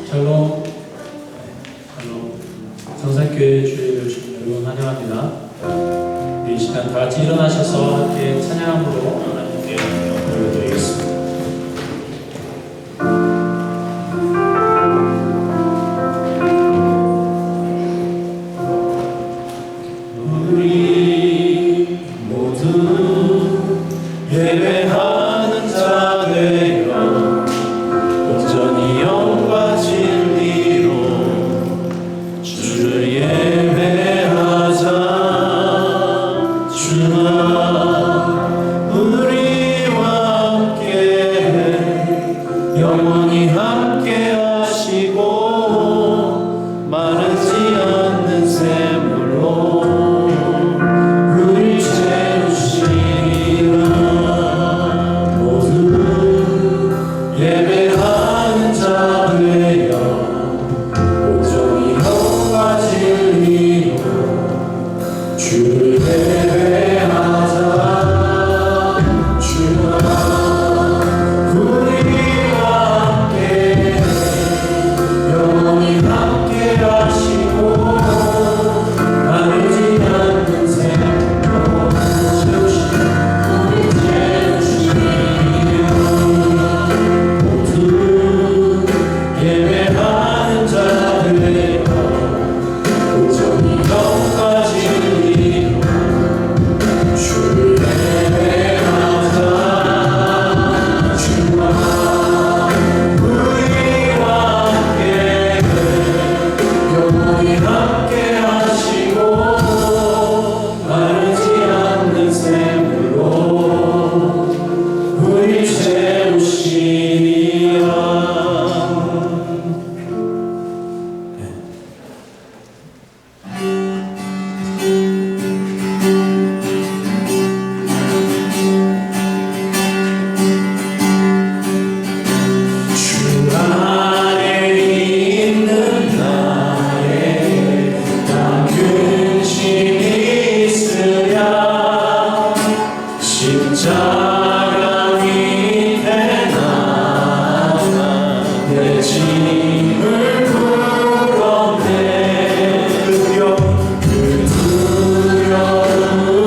샬롬, 성산교회 주일에 오신 여러분 환영합니다. 이 시간 다 같이 일어나셔서 함께 찬양함으로 하나님께 영광을 드리겠습니다. 우리 모두 예배하는 자 되어 온전히 영과 진리로 주를 예배하자. 주나 우리와 함께 영원히 함께 하시고 마르지 않는 샘물로 우리 채우시리라. 모두 예배하는 자 되어 온전히 영과 진리로 주를 예배하자. 주나 우리와 함께 영원히 함께 하시고 마르지 않는 샘으로 채우시리라. 모두 예배하는 자 되어 온전히 영과 진리로 주를 예배하자. 주와 우리와 함께 영원히 함께 하시고 마르지 않는 샘으로 우리 채우시리라. 주 안에 있는 나의 나 근심이 있으랴. 십자가 밑에 나가 내 짐을 풀어내. 그 두려움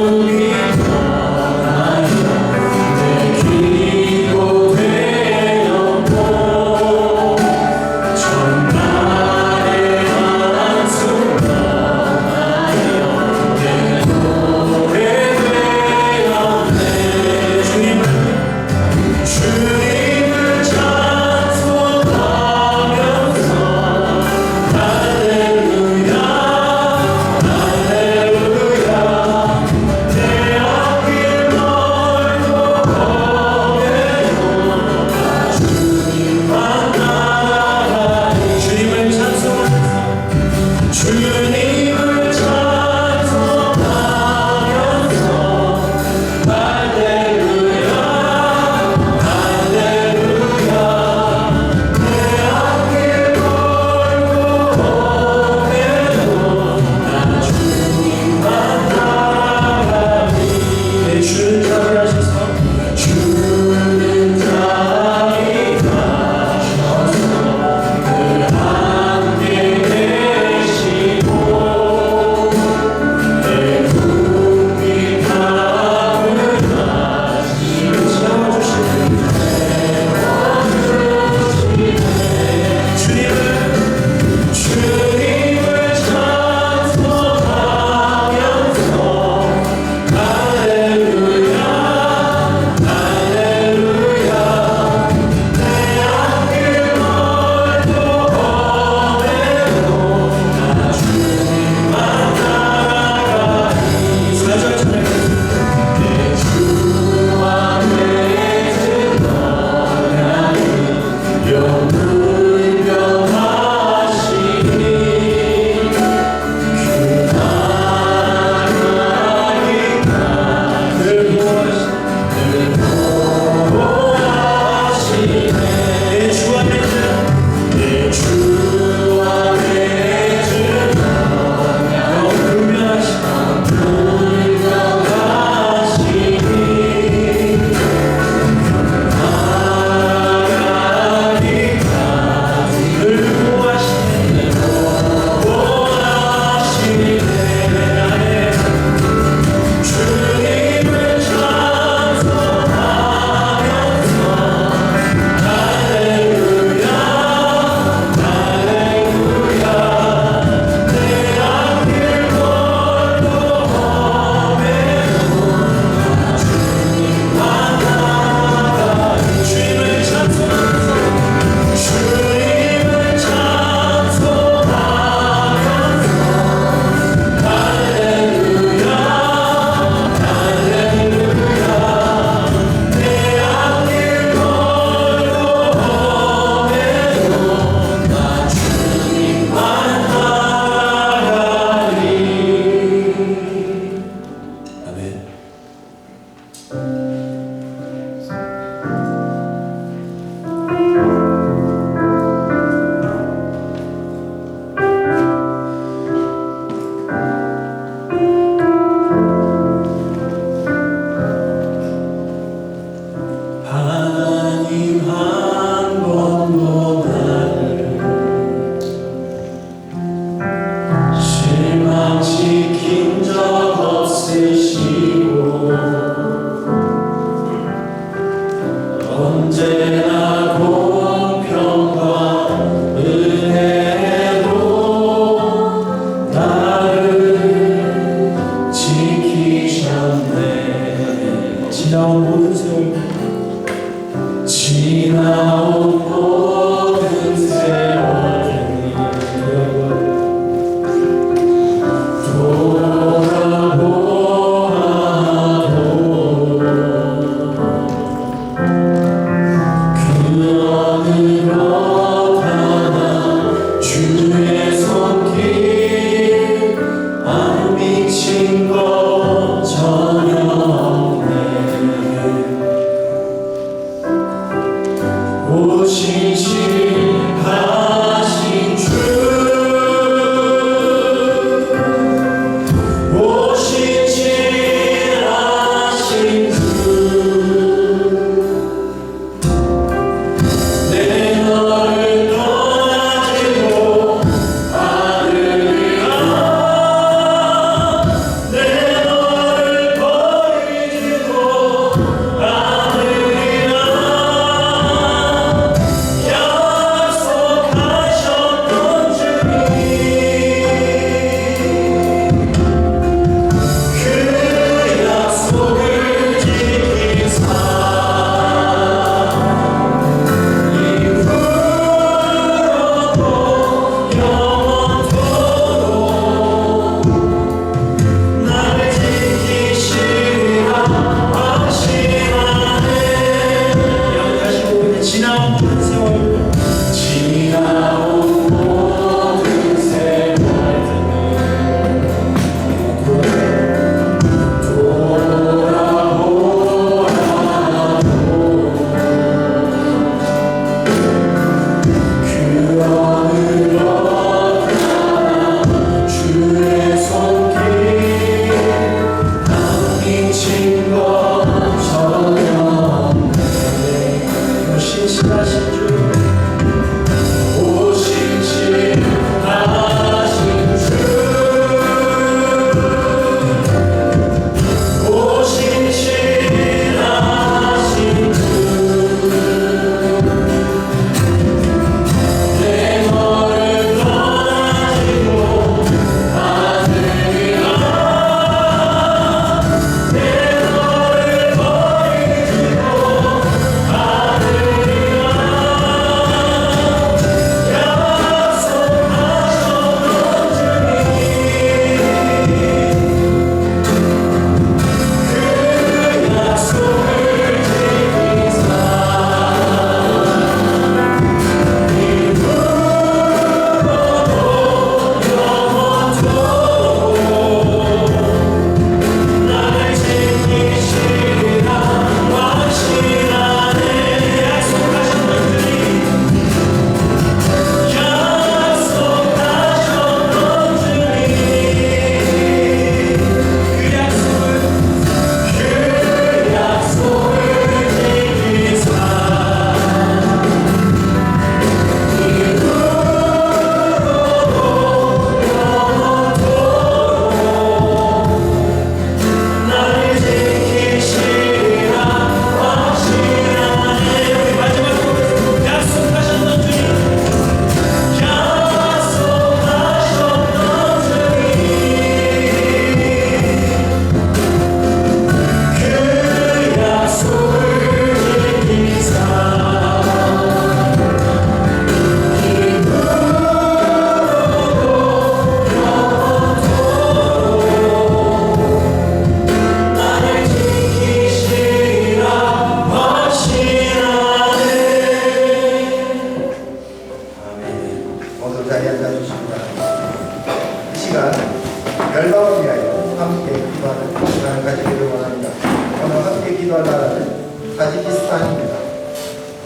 타지키스탄입니다.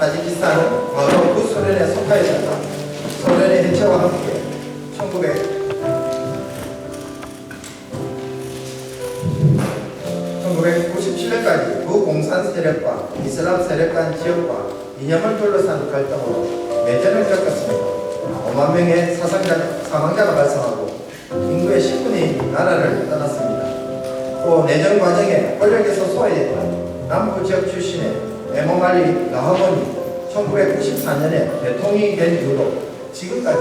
타지키스탄은 과거 구소련에 속하였다가 소련의 해체와 함께 1997년까지 부공산 세력과 이슬람 세력 간 지역과 이념을 둘러싼 갈등으로 내전을 겪었습니다. 5만 명의 사망자가 발생하고 인구의 10분이 나라를 떠났습니다. 또 내전 과정에 권력에서 소외됐던 남부 지역 출신의 에모말리 라하본이 1994년에 대통령이 된 이후로 지금까지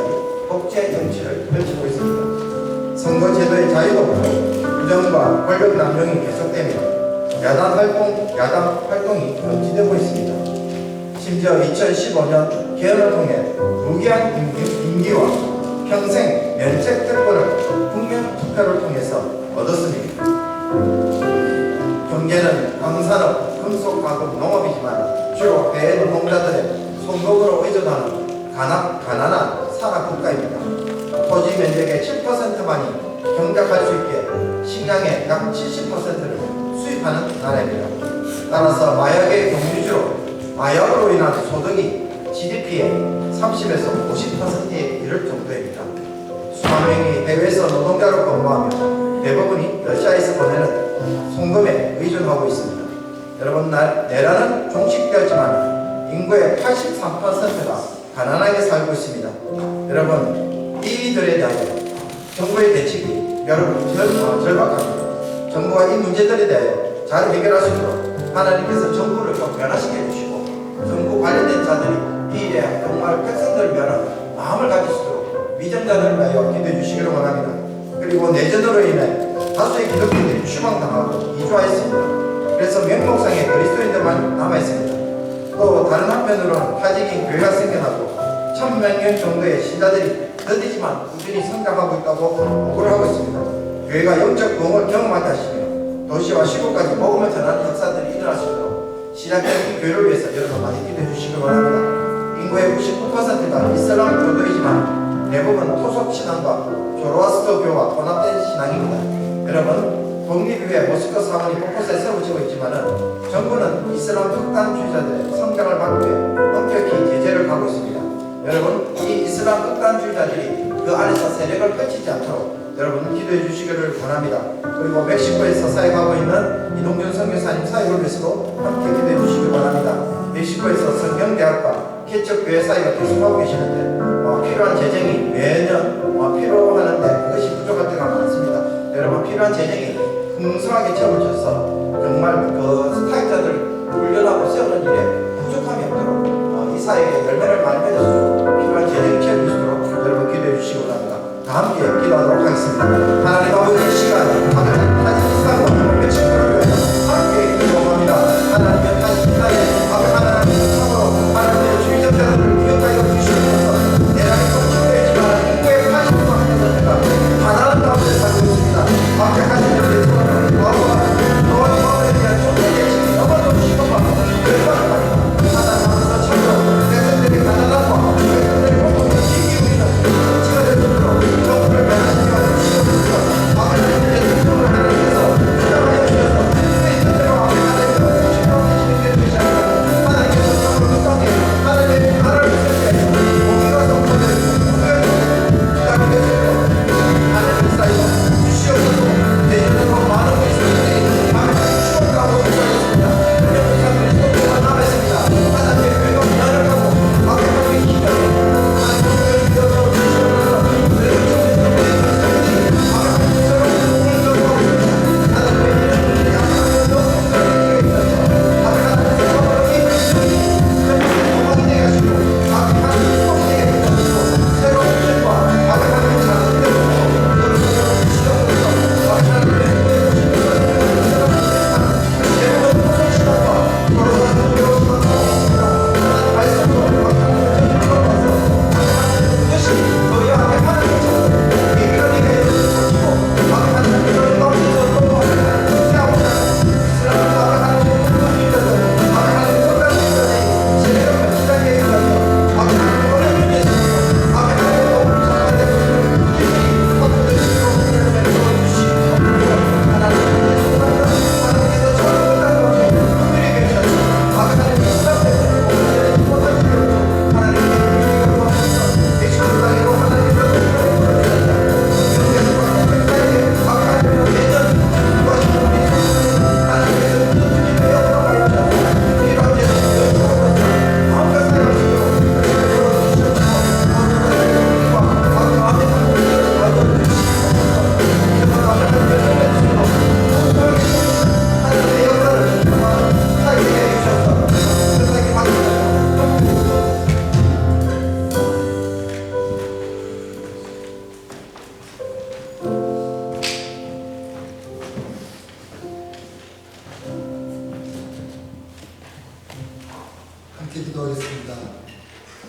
독재 정치를 펼치고 있습니다. 선거제도의 자유도 없고 부정과 권력 남용이 계속되며 야당 활동이 금지되고 있습니다. 심지어 2015년 개헌을 통해 무기한 임기와 평생 면책 특권을 국민 투표를 통해서 얻었습니다. 경제는 광산업, 금속 가공, 농업이지만 주로 해외 노동자들의 손목으로 의존하는 가난한 산악 국가입니다. 토지 면적의 7%만이 경작할 수 있게 식량의 약 70%를 수입하는 나라입니다. 따라서 마약의 경유주로 마약으로 인한 소득이 GDP의 30에서 50%에 이를 정도입니다. 수만 명이 해외에서 노동자로 근무하며 대부분이 러시아에서 보내는 송금에 의존하고 있습니다. 여러분, 내라는 종식되었지만 인구의 83%가 가난하게 살고 있습니다. 여러분, 이들에 대하여 정부의 대책이 여러분 절박합니다. 정부가 이 문제들에 대하여 잘 해결할 수 있도록 하나님께서 정부를 좀 변화시켜 주시고 정부 관련된 자들이 이 일에 정말 백성들 면한 마음을 가질 수 있도록 위정자들을 위하여 기도해 주시기를 원합니다. 그리고 내전으로 인해 다수의 기독교인들이 추방당하고 이주하였습니다. 그래서 명목상의 그리스도인들만 남아있습니다. 또 다른 한편으로는 타지긴 교회가 생겨나고 1000명 정도의 신자들이 더디지만 꾸준히 성장하고 있다고 보고를 하고 있습니다. 교회가 영적 부흥을 경험하게 하시며 도시와 시골까지 복음을 전하는 역사들이 일어날 수 있도록 시작된 이 교회를 위해서 여러분 많이 기도해 주시기 바랍니다. 인구의 99%가 이슬람 교도이지만 대부분 토속 신앙과 조로아스터교와 혼합된 신앙입니다. 여러분, 독립이후에 모스크 사원이 곳곳에 세워지고 있지만은 정부는 이슬람 극단주의자들의 성장을 막기 위해 엄격히 제재를 가고 있습니다. 여러분, 이 이슬람 극단주의자들이 그 안에서 세력을 펼치지 않도록 여러분 기도해 주시기를 원합니다. 그리고 멕시코에서 사역하고 있는 이동준 선교사님 사역을 위해서도 함께 기도해 주시기 바랍니다. 멕시코에서 성경대학과 개척교회 사역을 계속하고 계시는데 필요한 재정이 매년 필요하는데 그것이 부족할 때가 많습니다. 여러분, 필요한 재정이 풍성하게 채워져서 정말 그 사역자들 훈련하고 세우는 일에 부족함이 없도록 이 사역에 열매를 많이 맺어서 필요한 재정이 채워질 수 있도록 여러분 기도해 주시기 바랍니다. 다 함께 기도하도록 하겠습니다. 하나님 아버지, 이 시간 타지키스탄과 멕시코를 위해서 함께 기도합니다. 하나님의 타지키스탄에 하나님 참으로 하나님의 주의적자들을 기억하여 주시옵소서. 내가 통치되지만 인구의 80%가 가난한 가운데 살고 있습니다. 완벽하신 여러분의 소원을 구하고 너와 마음에 대한 종교의 책이 너무도 심각하고 열받습니다. 하나님 앞에서 참으로 백성들이 가난하고 백성들이 복음을 지키고 있는 정치가 될 수 있도록 정부를 변화시켜 주시옵소서. 아버지의 특성을 하나님께서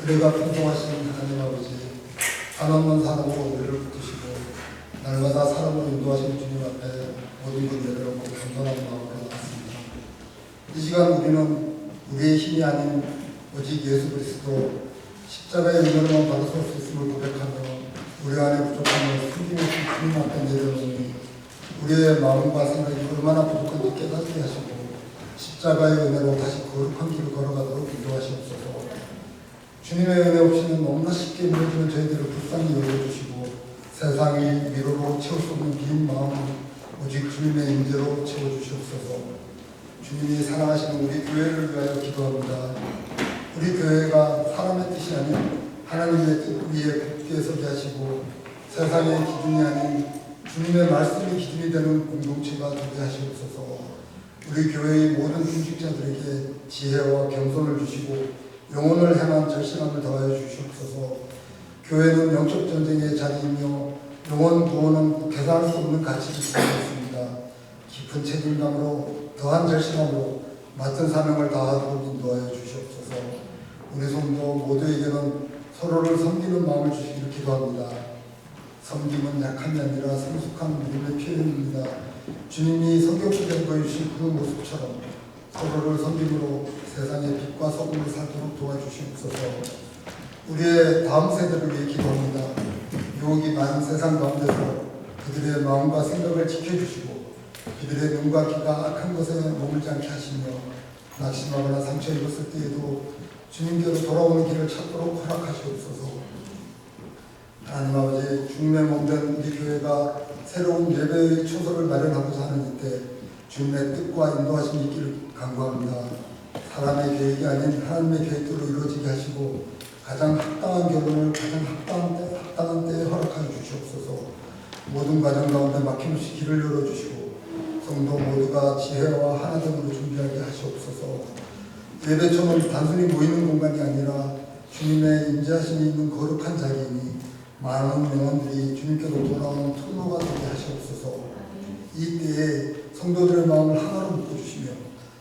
그래가 풍성하신 하나님 아버지, 한없는 사랑으로 우리를 붙드시고 날마다 사랑으로 인도하신 주님 앞에 모든 것 내려놓고 감사한 마음으로 나왔습니다. 이 시간 우리는 우리의 힘이 아닌 오직 예수 그리스도 십자가의 은혜로만 받을 수 있음을 고백하며 우리 안에 부족함을 숨김없이 주님 앞에 내려놓으니 우리의 마음과 생각이 얼마나 부족한지 깨닫게 하시고 십자가의 은혜로 다시 거룩한 길을 걸어가도록 인도하시옵소서. 주님의 은혜 없이는 너무나 쉽게 무너지는 저희들을 불쌍히 여겨주시고 세상이 위로로 채울 수 없는 빈 마음을 오직 주님의 임재로 채워주시옵소서. 주님이 사랑하시는 우리 교회를 위하여 기도합니다. 우리 교회가 사람의 뜻이 아닌 하나님의 뜻 위에 굳게 서게 하시고 세상의 기준이 아닌 주님의 말씀이 기준이 되는 공동체가 되게 하시옵소서. 우리 교회의 모든 중직자들에게 지혜와 겸손을 주시고 영혼을 향한 절실함을 더하여 주시옵소서. 교회는 영적 전쟁의 자리이며 영혼 구원은 계산할 수 없는 가치를 가지고 있습니다. 깊은 책임감으로 더한 절실함으로 맡은 사명을 다하도록 인도하여 주시옵소서. 우리 성도 모두에게는 서로를 섬기는 마음을 주시기를 기도합니다. 섬김은 약함이 아니라 성숙한 믿음의 표현입니다. 주님이 성경 속에 보여주신 그 모습처럼 서로를 섬김으로 세상의 빛과 소금을 살도록 도와주시옵소서. 우리의 다음 세대를 위해 기도합니다. 유혹이 많은 세상 가운데서 그들의 마음과 생각을 지켜주시고 그들의 눈과 귀가 악한 것에 머물지 않게 하시며 낙심하거나 상처 입었을 때에도 주님께로 돌아오는 길을 찾도록 허락하시옵소서. 하나님 아버지, 주님의 몸된 우리 교회가 새로운 예배의 초소를 마련하고자 하는 이때 주님의 뜻과 인도하심이 있기를 간구합니다. 사람의 계획이 아닌 하나님의 계획대로 이루어지게 하시고 가장 합당한 결혼을 가장 합당한 때에 허락하여 주시옵소서. 모든 과정 가운데 막힘없이 길을 열어주시고 성도 모두가 지혜와 하나됨으로 준비하게 하시옵소서. 예배처는 단순히 모이는 공간이 아니라 주님의 임재하심이 있는 거룩한 자리이니 많은 영혼들이 주님께로 돌아오는 통로가 되게 하시옵소서. 이 때에 성도들의 마음을 하나로 묶어주시며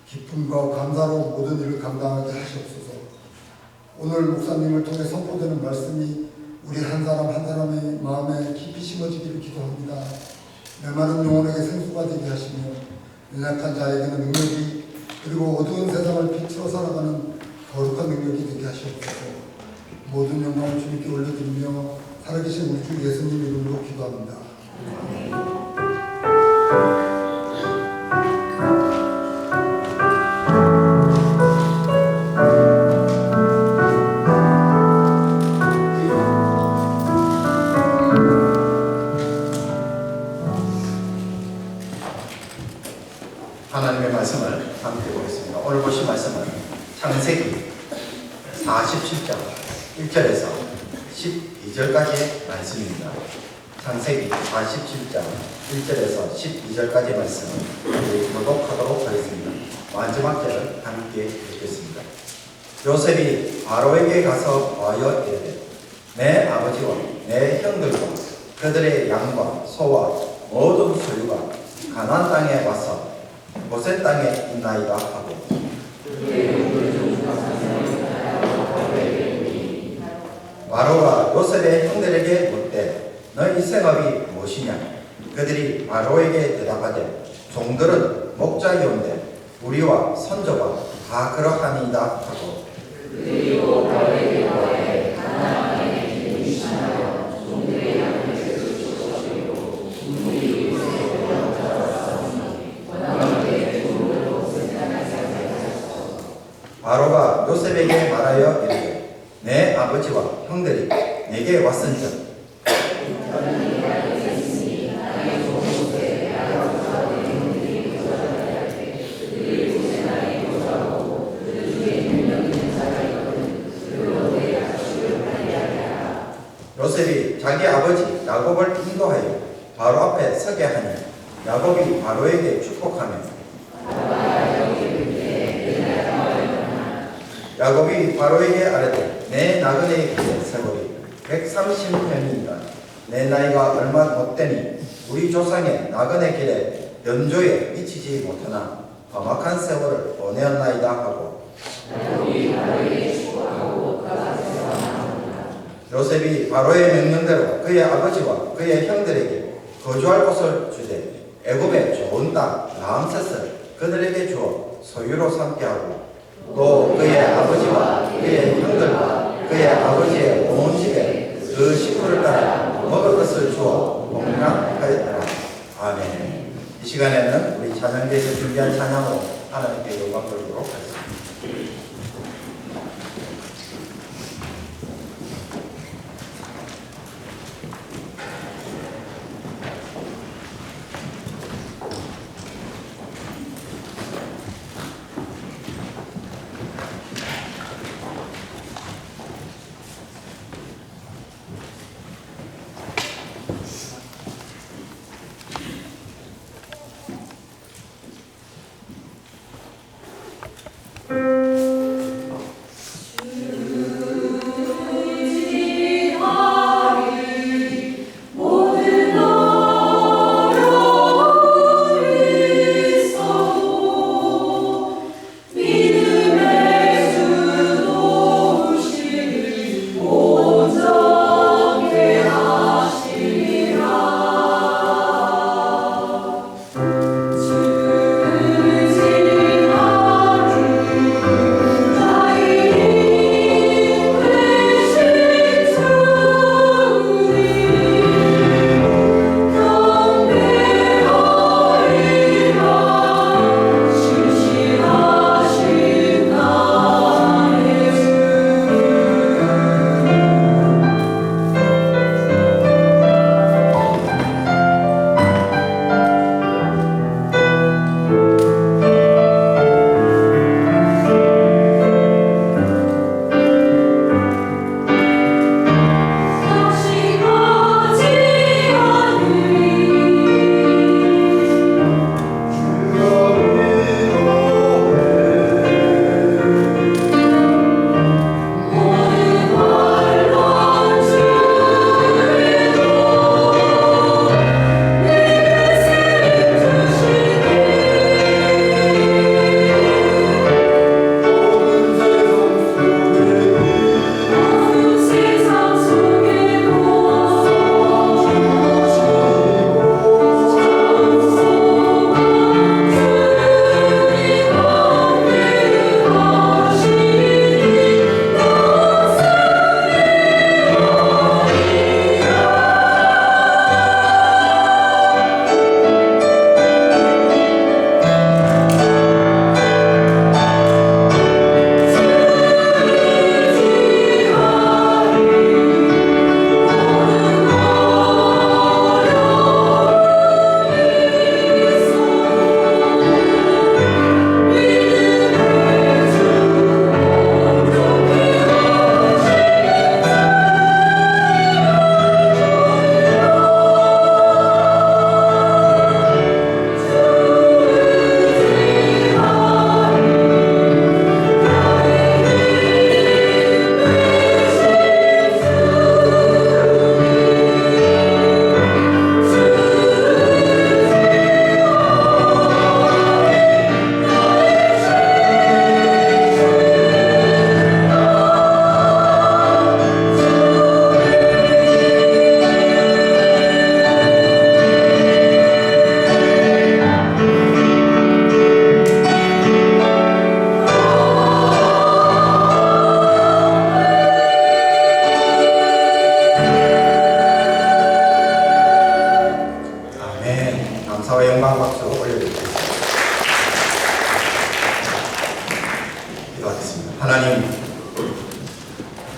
기쁨과 감사로 모든 일을 감당하게 하시옵소서. 오늘 목사님을 통해 선포되는 말씀이 우리 한 사람 한 사람의 마음에 깊이 심어지기를 기도합니다. 메마른 영혼에게 생수가 되게 하시며 연약한 자에게는 능력이 그리고 어두운 세상을 빛으로 살아가는 거룩한 능력이 되게 하시옵소서. 모든 영광을 주님께 올려드리며 살아계신 우리 주 예수님 이름으로 기도합니다. 하나님의 말씀을 함께 보겠습니다. 오늘 보신 말씀은 창세기 47장 1절에서 12절까지의 말씀입니다. 창세기 47장 1절에서 12절까지의 말씀을 우리 교독하도록 하겠습니다. 마지막 절을 함께 읽겠습니다. 요셉이 바로에게 가서 와여 이르되 내 아버지와 내 형들과 그들의 양과 소와 모든 소유가 가나안 땅에 와서 고센 땅에 있나이다 하고 바로가 요셉의 형들에게 묻되 너희 생업이 무엇이냐? 그들이 바로에게 대답하되 종들은 목자이온데 우리와 선조가 다 그러하니이다 하고 그리고 바로에게 말해 가나안 땅에 이르시나요 종들의 양을 주시옵시고 우리 요셉을 찾아왔사오니 원하건대 종들을 고센 땅에 살게 하소서. 바로가 요셉에게 말하여 이르되 내 아버지와 형들이 내게 왔은즉 요셉이 자기 아버지 야곱을 인도하여 바로 앞에 서게 하니 야곱이 바로에게 축복하며 야곱이 바로에게 아뢰되 내 나그네의 세월이 130년이니라 내 나이가 얼마 못되니 우리 조상의 나그네 길에 연조에 미치지 못하나 험악한 세월을 보내었나이다 하고 야곱이 바로에게 축복하고 요셉이 바로의 명령대로 그의 아버지와 그의 형들에게 거주할 곳을 주되 애굽의 좋은 땅 라암셋을 그들에게 주어 소유로 삼게 하고 또 그의 아버지와 그의 형들과 그의 아버지의 온 집에 그 식구를 따라 먹을 것을 주어 공략하였더라. 아멘. 이 시간에는 우리 찬양대에서 준비한 찬양으로 하나님께 영광 돌리도록 하겠습니다.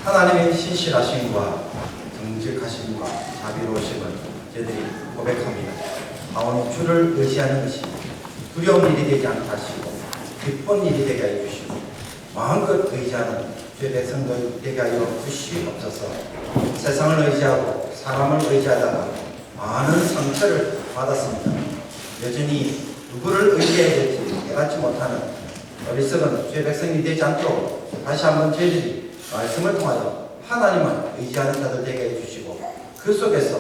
하나님의 신실하심과 정직하심과 자비로우심을 저희들이 고백합니다. 아오니 주를 의지하는 것이 두려운 일이 되지 않게 하시고 기쁜 일이 되게 하여 주시고 마음껏 의지하는 주의 백성들 되게 하여 주시옵소서. 세상을 의지하고 사람을 의지하다가 많은 상처를 받았습니다. 여전히 누구를 의지해야 될지 깨닫지 못하는 어리석은 주의 백성이 되지 않도록 다시 한번 저희들이 말씀을 통하여 하나님을 의지하는 자들 되게 해주시고 그 속에서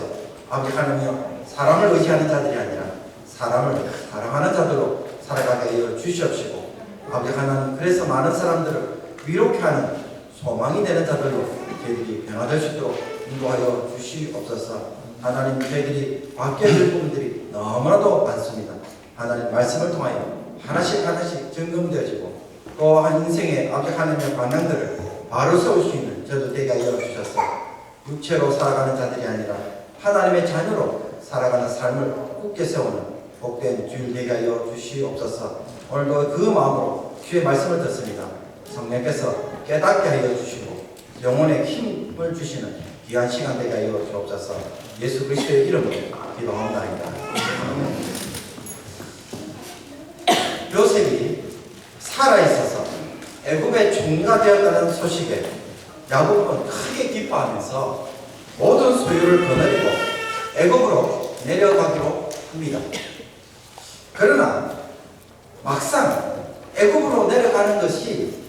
아버지 하나님이여 사람을 의지하는 자들이 아니라 사람을 사랑하는 자들로 살아가게 하여 주시옵시고 아버지 하나님 그래서 많은 사람들을 위로케 하는 소망이 되는 자들로 저희들이 변화될 수 있도록 인도하여 주시옵소서. 하나님, 저희들이 바뀌어야 될 부분들이 너무나도 많습니다. 하나님 말씀을 통하여 하나씩 하나씩 점검되어지고 또 한 인생의 하나님의 방향들을 바로 세울 수 있는 저도 되게 하여 주셔서 육체로 살아가는 자들이 아니라 하나님의 자녀로 살아가는 삶을 굳게 세우는 복된 주일 되게 하여 주시옵소서. 오늘도 그 마음으로 주의 말씀을 듣습니다. 성령께서 깨닫게 하여 주시고 영혼의 힘을 주시는 귀한 시간 되게 하여 주옵소서. 예수 그리스도의 이름으로 기도합니다. 요셉이 살아있어서 애굽의 총리가 되었다는 소식에 야곱은 크게 기뻐하면서 모든 소유를 거느리고 애굽으로 내려가기로 합니다. 그러나 막상 애굽으로 내려가는 것이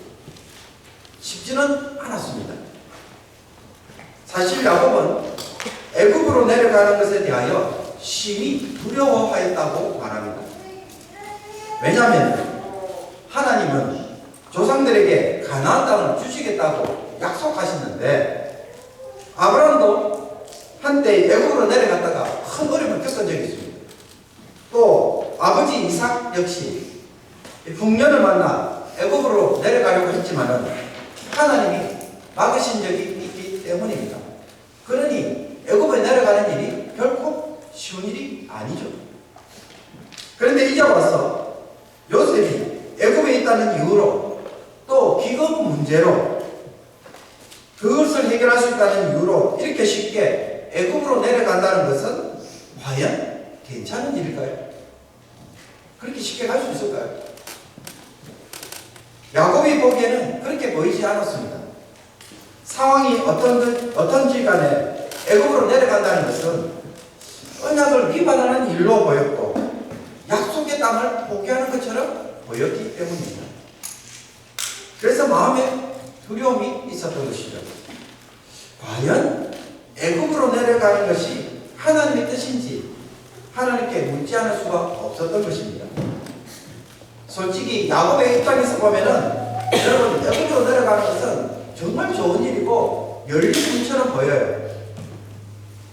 쉽지는 않았습니다. 사실 야곱은 애굽으로 내려가는 것에 대하여 심히 두려워하였다고 말합니다. 왜냐하면 하나님은 조상들에게 가나안 땅을 주시겠다고 약속하셨는데 아브라함도 한때 애굽으로 내려갔다가 큰 어려움을 겪은 적이 있습니다. 또 아버지 이삭 역시 흉년을 만나 애굽으로 내려가려고 했지만은 하나님이 막으신 적이 있기 때문입니다. 그러니 애굽에 내려가는 일이 결코 쉬운 일이 아니죠. 그런데 이제 와서 요셉이 애굽에 있다는 이유로 또 기금 문제로 그것을 해결할 수 있다는 이유로 이렇게 쉽게 애굽으로 내려간다는 것은 과연 괜찮은 일일까요? 그렇게 쉽게 갈 수 있을까요? 야곱이 보기에는 그렇게 보이지 않았습니다. 상황이 어떤지 간에 애굽으로 내려간다는 것은 언약을 위반하는 일로 보였고 약속의 땅을 포기하는 것처럼 보였기 때문입니다. 그래서 마음에 두려움이 있었던 것이죠. 과연 애굽으로 내려가는 것이 하나님의 뜻인지 하나님께 묻지 않을 수가 없었던 것입니다. 솔직히 야곱의 입장에서 보면은 여러분 애굽으로 내려가는 것은 정말 좋은 일이고 열린 문처럼 보여요.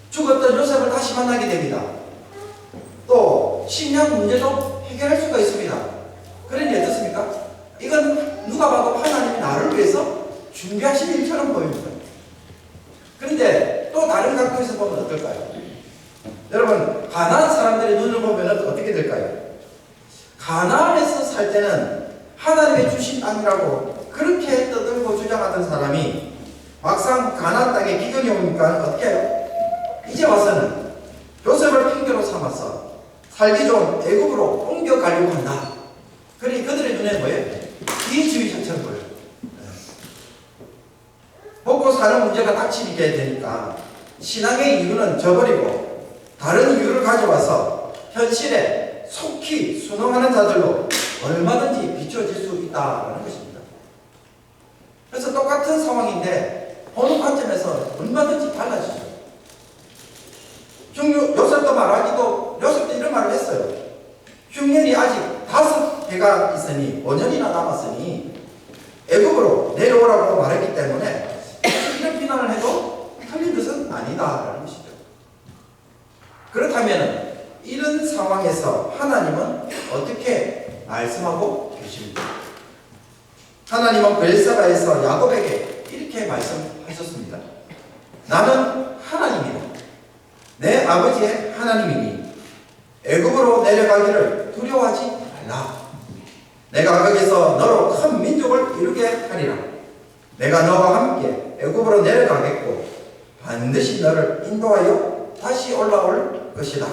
죽었던 요셉을 다시 만나게 됩니다. 또 식량 문제도 해결할 수가 있습니다. 그러니 어떻습니까? 이건 누가 봐도 하나님이 나를 위해서 준비하신 일처럼 보입니다. 그런데 또 다른 각도에서 보면 어떨까요? 여러분 가나안 사람들의 눈을 보면 어떻게 될까요? 가나안에서 살 때는 하나님의 주신 땅이라고 그렇게 떠들고 주장하던 사람이 막상 가나안 땅에 기근이 오니까 어떻게 해요? 이제 와서는 요셉을 핑계로 삼아서 살기 좋은 애굽으로 옮겨가려고 한다. 그러니 그들의 눈에 뭐예요? 이주의자처럼 보여요. 먹고 사는 문제가 닥치게 되니까 신앙의 이유는 저버리고 다른 이유를 가져와서 현실에 속히 순응하는 자들로 얼마든지 비춰질 수 있다는 것입니다. 그래서 똑같은 상황인데 어느 관점에서 얼마든지 달라지죠. 요셉도 말하기도 요셉도 이런 말을 했어요. 흉년이 아직 5해가 있으니 5년이나 남았으니 애굽으로 내려오라고 말했기 때문에 이런 비난을 해도 틀린 것은 아니다라는 것이죠. 그렇다면 이런 상황에서 하나님은 어떻게 말씀하고 계십니까? 하나님은 베르사바에서 야곱에게 이렇게 말씀하셨습니다. 나는 하나님이다. 내 아버지의 하나님이니 애굽으로 내려가기를 두려워하지 말라. 내가 거기서 너로 큰 민족을 이루게 하리라. 내가 너와 함께 애굽으로 내려가겠고 반드시 너를 인도하여 다시 올라올 것이다.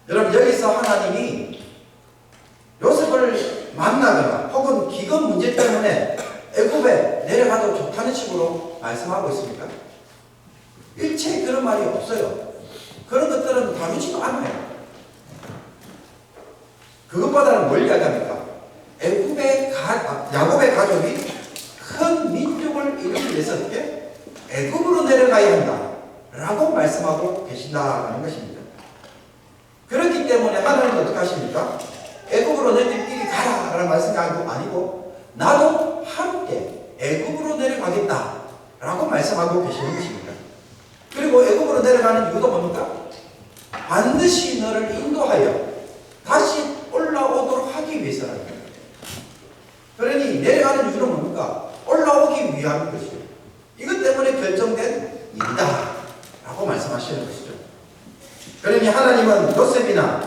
여러분 여기서 하나님이 요셉을 만나거나 혹은 기근 문제 때문에 애굽에 내려가도 좋다는 식으로 말씀하고 있습니까? 일체 그런 말이 없어요. 그런 것들은 다루지도 않아요. 그것보다는 뭘 이야기합니까? 야곱의 가족이 큰 민족을 이루기 위해서 어떻게? 애굽으로 내려가야 한다 라고 말씀하고 계신다는 것입니다. 그렇기 때문에 하나님은 어떻게 하십니까? 애굽으로 너희들끼리 가라 라는 말씀이 아니고 나도 함께 애굽으로 내려가겠다라고 말씀하고 계시는 것입니다. 그리고 애굽으로 내려가는 이유가 뭡니까? 반드시 너를 인도하여 다시 올라오도록 하기 위해서랍니다. 그러니 내려가는 이유는 뭡니까? 올라오기 위한 것이죠. 이것 때문에 결정된 일이다 라고 말씀하시는 것이죠. 그러니 하나님은 요셉이나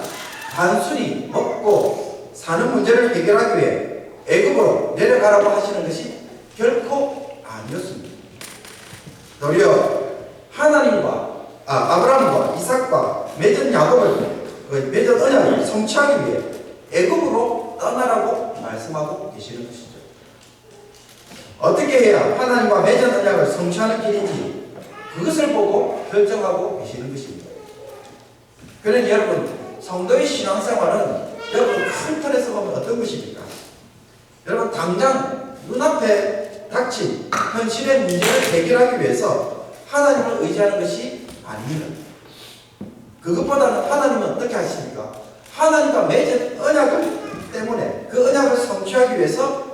단순히 먹고 사는 문제를 해결하기 위해 애굽으로 내려가라고 하시는 것이 결코 아니었습니다. 도리어 하나님과 아브라함과 이삭과 맺은 맺은 언약을 성취하기 위해 애굽으로 떠나라고 말씀하고 계시는 것이죠. 어떻게 해야 하나님과 맺은 언약을 성취하는 길인지 그것을 보고 결정하고 계시는 것입니다. 그러니 여러분, 성도의 신앙생활은 여러분 큰 틀에서 보면 어떤 것입니까? 여러분, 당장 눈앞에 닥친 현실의 문제를 해결하기 위해서 하나님을 의지하는 것이 아닙니다. 그것보다는 하나님은 어떻게 하십니까? 하나님과 맺은 언약을 때문에 그 언약을 성취하기 위해서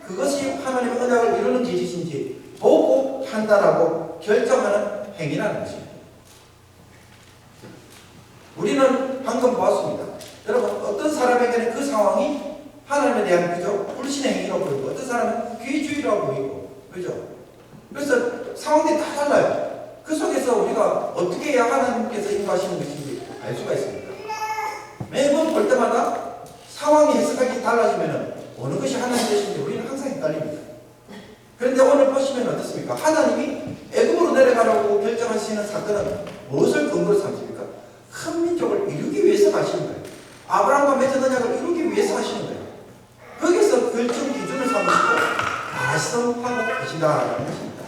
그것이 하나님의 언약을 이루는 길이신지 보고 판단하고 결정하는 행위라는 것입니다. 우리는 방금 보았습니다. 여러분, 어떤 사람에게는 그 상황이 하나님에 대한 불신의 행위로 보이고, 어떤 사람은 귀주의라고 보이고, 그죠? 그래서 상황들이 다 달라요. 그 속에서 우리가 어떻게 해야 하나님께서 인도하시는 것인지 알 수가 있습니다. 매번 볼 때마다 상황이 해석하기 달라지면 어느 것이 하나님 되신지 우리는 항상 헷갈립니다. 그런데 오늘 보시면 어떻습니까? 하나님이 애굽으로 내려가라고 결정하시는 사건은 무엇을 근거로 삼습니까? 큰 민족을 이루기 위해서 하시는 거예요. 아브라함과 맺은 언약을 이루기 위해서 하시는 거예요. 거기서 결정 기준을 삼으시고 말씀하고 계시다라는 것입니다.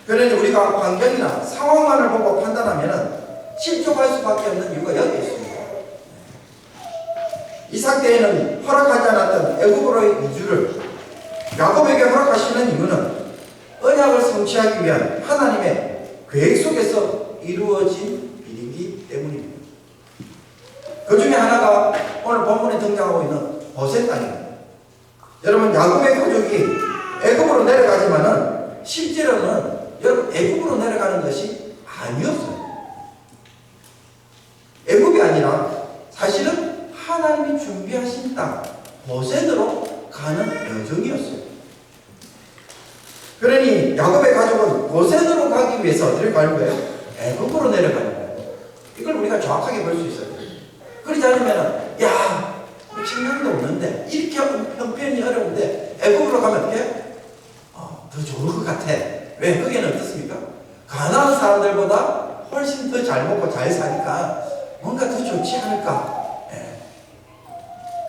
그러니 우리가 환경이나 상황만을 보고 판단하면 실족할 수밖에 없는 이유가 여기 있습니다. 이삭 때에는 허락하지 않았던 애굽으로의 이주를 야곱에게 허락하시는 이유는 언약을 성취하기 위한 하나님의 계획 속에서 이루어진 일이기 때문입니다. 그 중에 하나가 오늘 본문에 등장하고 있는 고센 땅입니다. 여러분, 야곱의 가족이 애굽으로 내려가지만은 실제로는 여러분 애굽으로 내려가는 것이 아니었어요. 애굽이 아니라 사실은 하나님이 준비하신 땅 고센으로 가는 여정이었어요. 그러니 야곱의 가족은 고센으로 가기 위해서 어디를 가는 거예요? 애굽으로 내려가는 거예요. 이걸 우리가 정확하게 볼 수 있어요. 그러지 않으면 식량도 없는데 이렇게 형편이 어려운데 애굽으로 가면 어떻게? 더 좋을 것 같아. 왜? 거기는 어떻습니까? 가나안 사람들보다 훨씬 더 잘 먹고 잘 사니까 뭔가 더 좋지 않을까.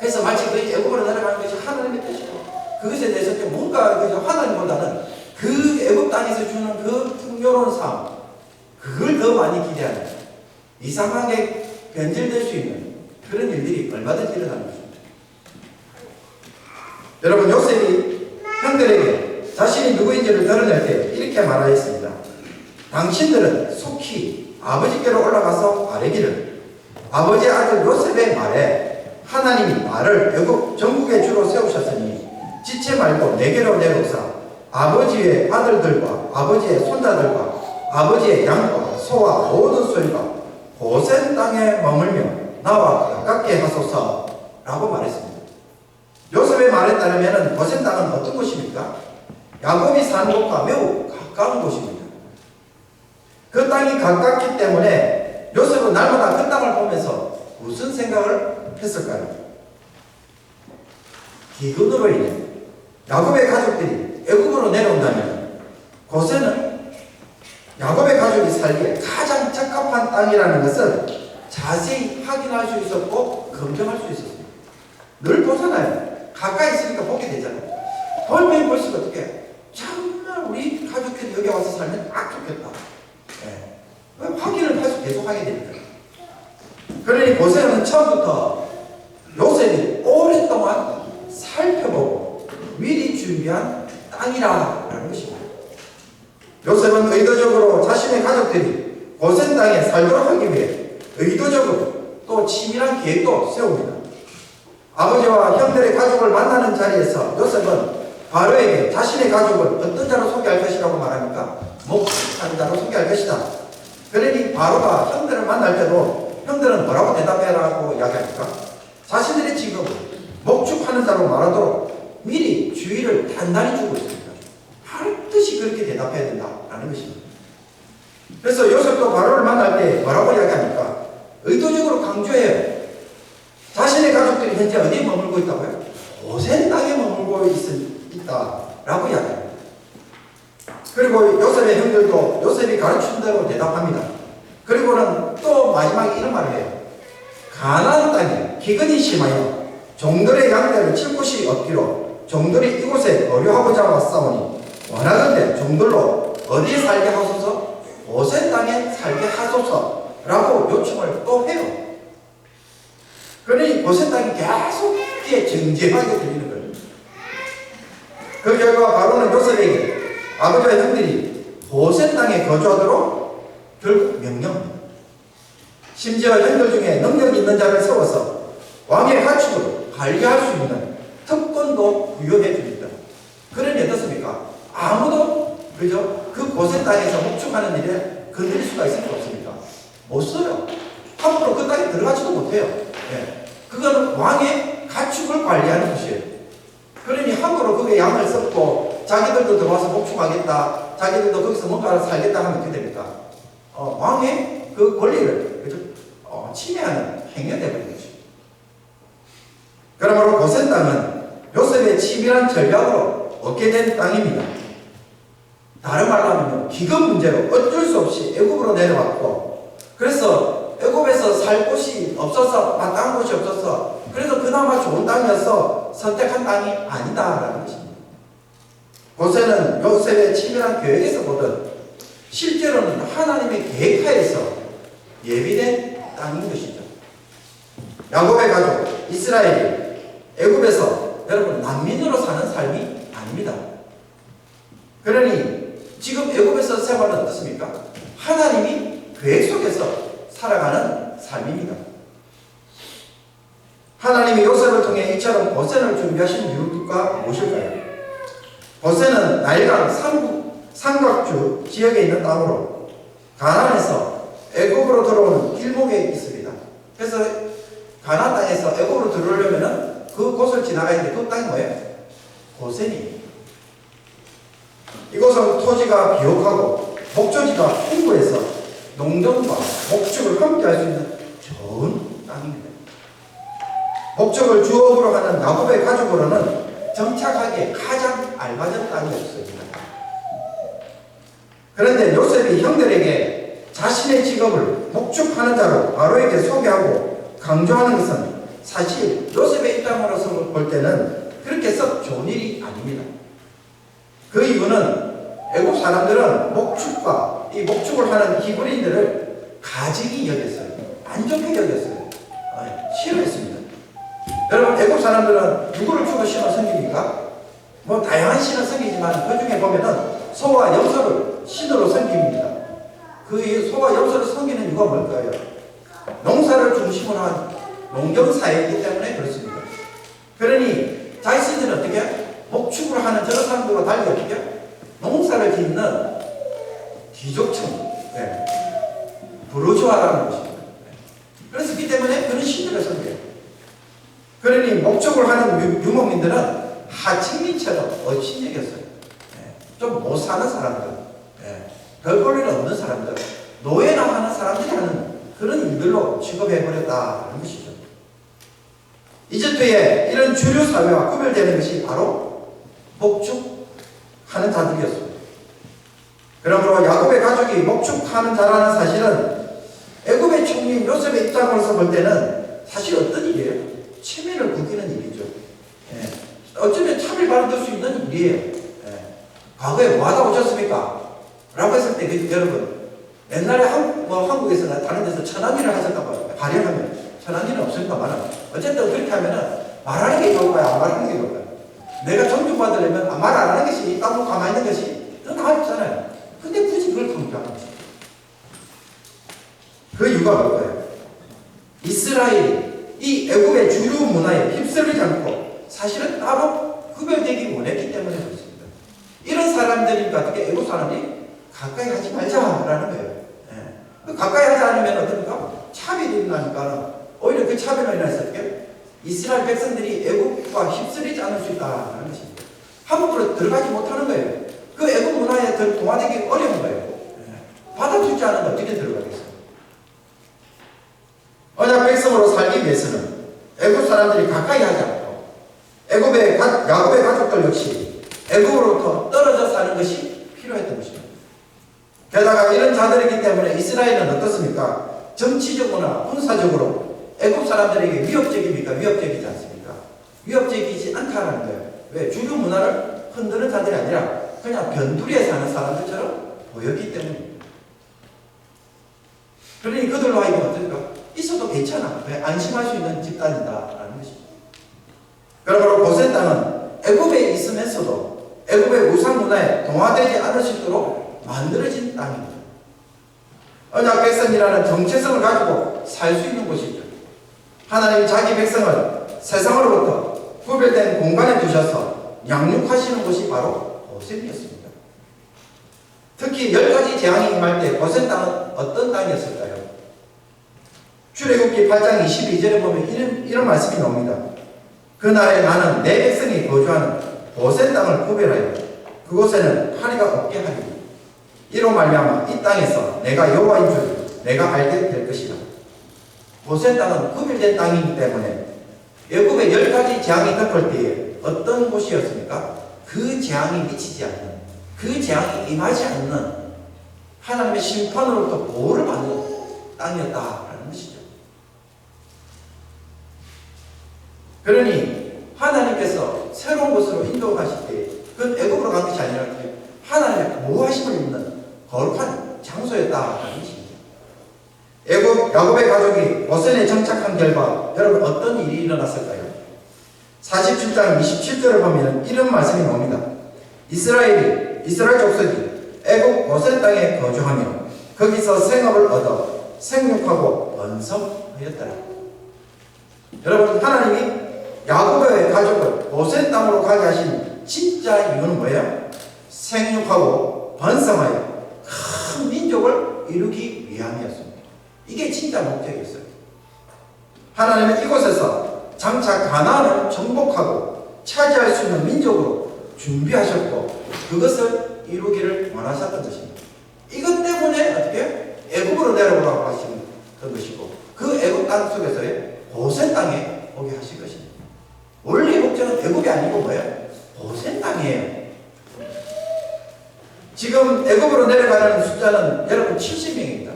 그래서 마치 그 애굽으로 내려가는 것이 하나님의 뜻이고 그것에 대해서 뭔가 하나님보다는 그 애굽 땅에서 주는 그 풍요로운 삶 그걸 더 많이 기대하는 이상하게 변질될 수 있는 그런 일들이 얼마든지 일어나는 것입니다. 여러분, 요셉이 형들에게 자신이 누구인지를 드러낼 때 이렇게 말하였습니다. 당신들은 속히 아버지께로 올라가서 말하기를 아버지의 아들 요셉의 말에 하나님이 나를 애굽 전국의 주로 세우셨으니 지체 말고 내게로 내려오사 아버지의 아들들과 아버지의 손자들과 아버지의 양과 소와 모든 소유가 고센 땅에 머물며 나와 가깝게 하소서 라고 말했습니다. 요셉의 말에 따르면 고센 땅은 어떤 곳입니까? 야곱이 사는 곳과 매우 가까운 곳입니다. 그 땅이 가깝기 때문에 요셉은 날마다 그 땅을 보면서 무슨 생각을 했을까요? 기근으로 인해 야곱의 가족들이 애굽으로 내려온다면 고센은 야곱의 가족이 살기에 가장 적합한 땅이라는 것을 자세히 확인할 수 있었고 검증할 수 있었습니다. 늘 보잖아요. 가까이 있으니까 보게 되잖아요. 돌면 볼수록 어떻게 정말 우리 가족들이 여기 와서 살면 딱 좋겠다. 확인을 계속 하게 됩니다. 그러니 고센은 처음부터 요셉이 오랫동안 살펴보고 미리 준비한 땅이라는 것입니다. 요셉은 의도적으로 자신의 가족들이 고센 땅에 살도록 하기 위해 의도적으로 또 치밀한 계획도 세웁니다. 아버지와 형들의 가족을 만나는 자리에서 요셉은 바로에게 자신의 가족을 어떤 자로 소개할 것이라고 말합니까? 목축하는 자로 소개할 것이다. 그러니 바로가 형들을 만날 때도 형들은 뭐라고 대답해라고 이야기합니까? 자신들의 직업을 목축하는 자로 말하도록 미리 주의를 단단히 주고 있습니다. 반드시 그렇게 대답해야 된다라는 것입니다. 그래서 요셉도 바로를 만날 때 뭐라고 이야기합니까? 의도적으로 강조해요. 자신의 가족들이 현재 어디에 머물고 있다고요? 고센 땅에 머물고 있다라고 이야기합니다. 그리고 요셉의 형들도 요셉이 가르친 대로 대답합니다. 그리고는 또 마지막에 이런 말을 해요. 가나안 땅에 기근이 심하여 종들의 양떼를 칠 곳이 없기로 종들이 이곳에 거류하고자 왔사오니 원하건대 종들로 어디에 살게 하소서? 고센 땅에 살게 하소서라고 요청을 또 해요. 그러니 고센 땅이 계속 정제하게 들리는 거예요. 그 결과 바로는 요셉에게 아버지와 형들이 고센 땅에 거주하도록 결국 명령합니다. 심지어 형들 중에 능력 있는 자를 세워서 왕의 가축으로 관리할 수 있는 특권도 부여해 줍니다. 그러니 어떻습니까? 아무도 그죠? 그 고센 땅에서 목축하는 일에 건드릴 수가 있을 수 없습니까? 못 써요. 함부로 그 땅에 들어가지도 못해요. 예. 그거는 왕의 가축을 관리하는 것이에요. 그러니 함부로 그게 양을 썩고 자기들도 들어와서 목축하겠다, 자기들도 거기서 뭔가를 살겠다 하면 어떻게 됩니까? 왕의 그 권리를 그죠? 침해하는 행위가 되어버린 거죠. 그러므로 고센 땅은 요셉의 치밀한 전략으로 얻게 된 땅입니다. 다른 말로 하면 기근 문제로 어쩔 수 없이 애굽으로 내려왔고, 그래서 애굽에서 살 곳이 없어서, 마땅한 곳이 없어서, 그래서 그나마 좋은 땅이어서 선택한 땅이 아니다라는 것입니다. 고센은 요셉의 치밀한 계획에서 보듯 실제로는 하나님의 계획하에서 예비된 땅인 것이죠. 야곱의 가족 이스라엘이 애굽에서 여러분 난민으로 사는 삶이 아닙니다. 그러니 지금 애굽에서 생활은 어떻습니까? 하나님이 계획 속에서 살아가는 삶입니다. 하나님이 요셉을 통해 이처럼 고센을 준비하신 이유가 무엇일까요? 고센은 나일강 삼각주 지역에 있는 땅으로 가나안에서 애굽으로 들어오는 길목에 있습니다. 그래서 가나안 땅에서 애굽으로 들어오려면 그 곳을 지나가야 되는데 그 땅이 뭐예요? 고센이에요. 이곳은 토지가 비옥하고 목조지가 풍부해서 농경과 목축을 함께 할 수 있는 좋은 땅입니다. 목축을 주업으로 하는 야곱의 가족으로는 정착하기에 가장 알맞은 땅이 없습니다. 그런데 요셉이 형들에게 자신의 직업을 목축하는 자로 바로에게 소개하고 강조하는 것은 사실 요셉의 입장으로서 볼 때는 그렇게 썩 좋은 일이 아닙니다. 그 이유는 애국 사람들은 목축과 이 목축을 하는 히브리인들을 가증히 여겼어요. 안 좋게 여겼어요. 싫어했습니다. 여러분 애국 사람들은 누구를 주로 신을 섬깁니까? 뭐 다양한 신을 섬기지만 그 중에 보면은 소와 염소를 신으로 섬깁니다. 그 소와 염소를 섬기는 이유가 뭘까요? 농사를 중심으로 한 농경사회이기 때문에 그렇습니다. 그러니 자신들은 어떻게 목축을 하는 저런 사람들과 달리 어떻게 농사를 짓는 귀족층, 부르주아라는 것입니다. 그래서 그 때문에 그런 신들을 섬겨요. 그러니 목축을 하는 유목민들은 하층민처럼 어친여겼어요. 좀 못 사는 사람들, 별 볼 일 없는 사람들, 노예나 하는 사람들이 하는 그런 일들로 취급해버렸다는 것이죠. 이집트의 이런 주류 사회와 구별되는 것이 바로 목축하는 자들이었습니다. 그러므로 야곱의 가족이 목축하는 자라는 사실은 애굽의 총리인 요셉의 입장으로서 볼 때는 사실 어떤 일이에요? 체면을 구기는 일이죠. 어쩌면 차별받을 수 있는 일이에요. 과거에 뭐 하다 오셨습니까? 라고 했을 때 여러분 옛날에 한국에서나 다른 데서 천안일을 하셨다고 가령하면 천안일은 없습니다만 어쨌든 그렇게 하면은 말하는 게 좋을까요? 안 말하는 게 좋을까요? 내가 존중받으려면 말 안 하는 것이 땅으로 가만히 있는 것이 더 나았잖아요. 근데 굳이 그걸 강조하는 거죠. 그 이유가 뭘까요? 이스라엘이 이 애굽의 주류 문화에 휩쓸리지 않고 사실은 따로 구별되기 원했기 때문에 그렇습니다. 이런 사람들이니까 어떻게 애국 사람이 가까이 하지 말자라는 거예요. 예. 가까이 하지 않으면 어떻습니까? 차별이 일어나니까 오히려 그 차별로 인해서 어떻게 이스라엘 백성들이 애국과 휩쓸리지 않을 수 있다는 것입니다. 함부로 들어가지 못하는 거예요. 그 애국 문화에 동화되기 어려운 거예요. 예. 받아주지 않으면 어떻게 들어가겠어요? 언약 백성으로 살기 위해서는 애국 사람들이 가까이 하지 않고 야곱의 가족들 역시 애국으로부터 떨어져 사는 것이 필요했던 것입니다. 게다가 이런 자들이기 때문에 이스라엘은 어떻습니까? 정치적으로나 군사적으로 애국 사람들에게 위협적입니까? 위협적이지 않습니까? 위협적이지 않다는 거예요. 왜? 주류 문화를 흔드는 자들이 아니라 그냥 변두리에 사는 사람들처럼 보였기 때문입니다. 그러니 그들로 하여금 어떻습니까? 있어도 괜찮아. 왜? 안심할 수 있는 집단이다라는 것입니다. 그러므로 고센 땅은 애굽에 있으면서도 애굽의 우상 문화에 동화되지 않을 수 있도록 만들어진 땅입니다. 언약 백성이라는 정체성을 가지고 살 수 있는 곳이죠. 하나님이 자기 백성을 세상으로부터 구별된 공간에 두셔서 양육하시는 곳이 바로 고센이었습니다. 특히 10가지 재앙이 임할 때 고센 땅은 어떤 땅이었을까요? 출애굽기 8장 22절에 보면 이런 말씀이 나옵니다. 그날에 나는 내 백성이 거주하는 고센 땅을 구별하여 그곳에는 파리가 없게 하리니 이로 말미암아 이 땅에서 내가 여호와인 줄 내가 알게 될 것이라. 고센 땅은 구별된 땅이기 때문에 애굽의 10가지 재앙이 덮을 때에 어떤 곳이었습니까? 그 재앙이 미치지 않는, 그 재앙이 임하지 않는 하나님의 심판으로부터 보호를 받는 땅이었다라는 것이죠. 그러니 하나님께서 새로운 곳으로 인도하실 때 그건 애굽으로 간 것이 아니라 하나님의 보호하심을 입는 거룩한 장소였다라는 것입니다. 야곱의 가족이 고센에 정착한 결과 여러분 어떤 일이 일어났을까요? 47장 27절을 보면 이런 말씀이 나옵니다. 이스라엘 족속이 애굽 고센 땅에 거주하며 거기서 생업을 얻어 생육하고 번성하였더라. 여러분 하나님이 야곱의 가족을 고센 땅으로 가게 하신 진짜 이유는 뭐예요? 생육하고 번성하여 큰 민족을 이루기 위함이었습니다. 이게 진짜 목적이었어요. 하나님은 이곳에서 장차 가나안을 정복하고 차지할 수 있는 민족으로 준비하셨고 그것을 이루기를 원하셨던 것입니다. 이것 때문에 어떻게 애굽으로 내려오라고 하신 것이고 그 애굽 땅 속에서의 고센 땅에 오게 하신 것입니다. 원래 목적은 애굽이 아니고 뭐예요? 고센 땅이에요. 지금 애굽으로 내려가는 숫자는 여러분 70명입니다.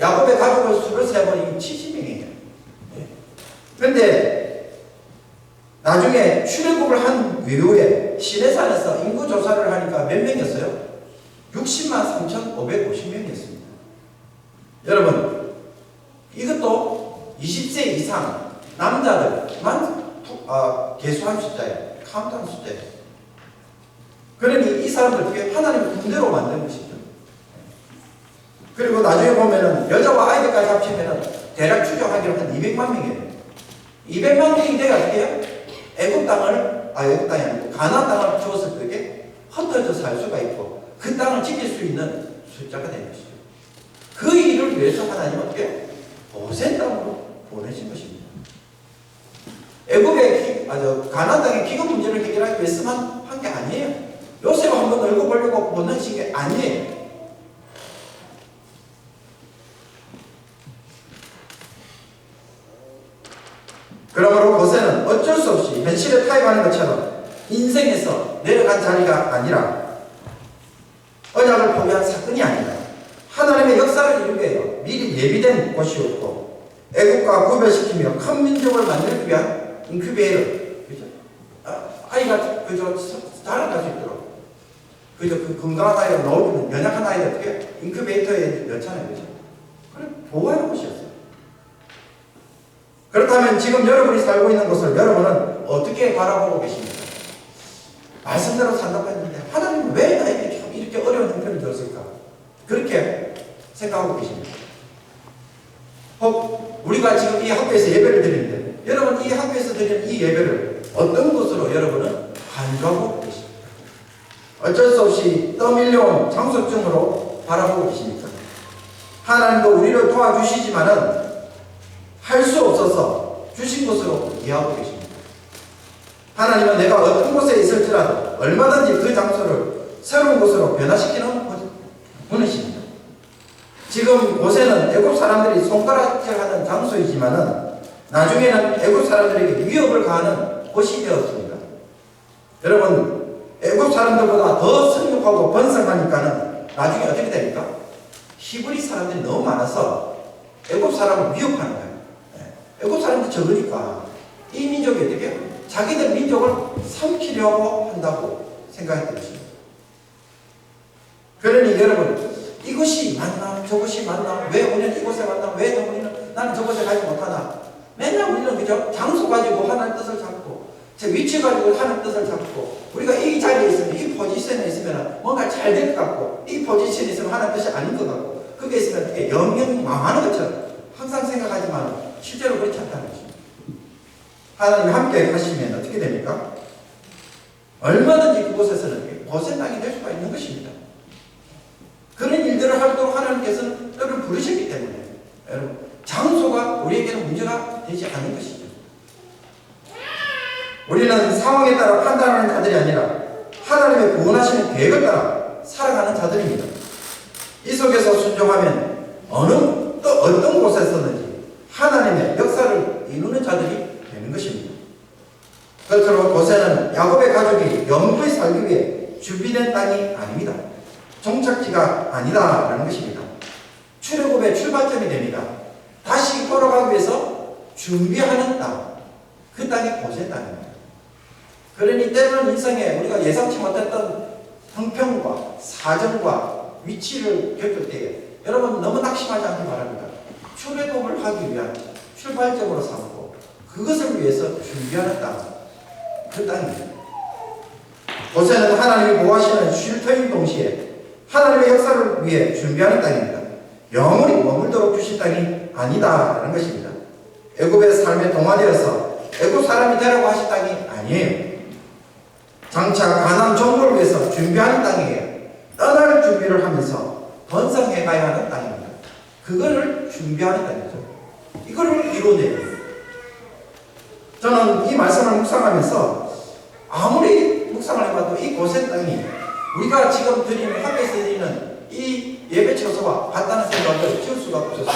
야곱의 가족의 수를 세보니 70명이에요. 그런데 나중에 출애굽을 한 이후에 시내산에서 인구 조사를 하니까 몇 명이었어요? 60만 3,550명이었습니다. 여러분 이것도 20세 이상 남자들만 계수한 숫자예요. 카운트한 숫자예요. 그러니 이 사람들 어떻게 하나님의 군대로 만든 것이죠. 그리고 나중에 보면은 여자와 아이들까지 합치면은 대략 추정하기로 한 200만 명이에요. 200만 명이 돼야 어떻게 해요? 애굽 땅이 아니고 가나안 땅을 주었을 때에 흩어져 살 수가 있고 그 땅을 지킬 수 있는 숫자가 되는 것이죠. 그 일을 위해서 하나님은 어떻게 고센 땅으로 보내신 것입니다. 애굽의 가나안 땅의 기근 문제를 해결하기 위해서만 한 게 아니에요. 요셉을 한번 얼굴 보려고 보내신 게 아니에요. 그러므로 고센은 어쩔 수 없이 현실에 타협하는 것처럼 인생에서 내려간 자리가 아니라 언약을 포기한 사건이 아니라 하나님의 역사를 이루기 위해 미리 예비된 곳이었고 애국과 구별시키며 큰 민족을 만들기 위한 인큐베이터, 그죠? 아이가 그저 자라날 수 있도록 그저 그 건강한 아이를 넣으면 연약한 아이를 어떻게 인큐베이터에 넣잖아요, 그죠? 그래 보호하는 곳이었어요. 그렇다면 지금 여러분이 살고 있는 곳을 여러분은 어떻게 바라보고 계십니까? 말씀대로 산다고 했는데 하나님은 왜 나에게 이렇게 어려운 형편을 줬을까? 그렇게 생각하고 계십니까? 혹 우리가 지금 이 학교에서 예배를 드리는데 여러분 이 학교에서 드리는 이 예배를 어떤 것으로 여러분은 간과하고 계십니다. 어쩔 수 없이 떠밀려온 장소증으로 바라보고 계십니까? 하나님도 우리를 도와주시지만은 할 수 없어서 주신 곳으로 이해하고 계십니다. 하나님은 내가 어떤 곳에 있을지라도 얼마든지 그 장소를 새로운 곳으로 변화시키는 분이십니다. 지금 곳에는 애굽 사람들이 손가락질하는 장소이지만은 나중에는 애굽 사람들에게 위협을 가하는 곳이 되었습니다. 여러분, 애굽 사람들보다 더 성육하고 번성하니까는 나중에 어떻게 됩니까? 히브리 사람들이 너무 많아서 애굽 사람을 위협하는 거예요. 애굽 사람들이 적으니까 이 민족이 어떻게 해요? 자기들 민족을 삼키려고 한다고 생각했던 것입니다. 그러니 여러분, 이것이 맞나 저것이 맞나, 왜 우리는 이곳에 맞나, 왜 우리는 나는 저곳에 가지 못하나, 맨날 우리는 그죠? 장소 가지고 하나님 뜻을 잡고 제 위치 가지고 하나님 뜻을 잡고, 우리가 이 자리에 있으면, 이 포지션에 있으면 뭔가 잘 될 것 같고, 이 포지션에 있으면 하나님 뜻이 아닌 것 같고, 그게 있으면 이렇게 영영 망하는 것처럼 항상 생각하지만 실제로 그렇지 않다는 것입니다. 하나님이 함께 하시면 어떻게 됩니까? 얼마든지 그곳에서는 고생당이 될 수가 있는 것입니다. 그런 일들을 하도록 하나님께서는 여러분 부르셨기 때문에 여러분, 장소가 우리에게는 문제가 되지 않은 것이죠. 우리는 상황에 따라 판단하는 자들이 아니라 하나님의 구원하시는 계획을 따라 살아가는 자들입니다. 이 속에서 순종하면 어떤 곳에서든지 하나님의 역사를 이루는 자들이 되는 것입니다. 그렇다고 고센은 야곱의 가족이 영원히 살기 위해 준비된 땅이 아닙니다. 종착지가 아니다라는 것입니다. 출애굽의 출발점이 됩니다. 다시 돌아가기 위해서 준비하는 땅, 그 땅이 고센 땅입니다. 그러니 때로는 인생에 우리가 예상치 못했던 형편과 사정과 위치를 겪을 때에 여러분 너무 낙심하지 않기 바랍니다. 출애굽을 하기 위한 출발점으로 삼고 그것을 위해서 준비하는 땅, 그 땅입니다. 고센은 하나님이 보호하시는 쉴터인 동시에 하나님의 역사를 위해 준비하는 땅입니다. 영원히 머물도록 주신 땅이 아니다라는 것입니다. 애굽의 삶에 동화되어서 애굽 사람이 되라고 하신 땅이 아니에요. 장차 가나안 정복을 위해서 준비하는 땅이에요. 떠날 준비를 하면서 번성해 가야 하는 땅입니다. 그거를 준비하는 땅이죠. 이거를 이루어내요. 저는 이 말씀을 묵상하면서 아무리 묵상을 해봐도 이 고센 땅이 우리가 지금 드리는 학교에서 드리는 이 예배 처소와 같다는 생각을 지울 수가 없었습니다.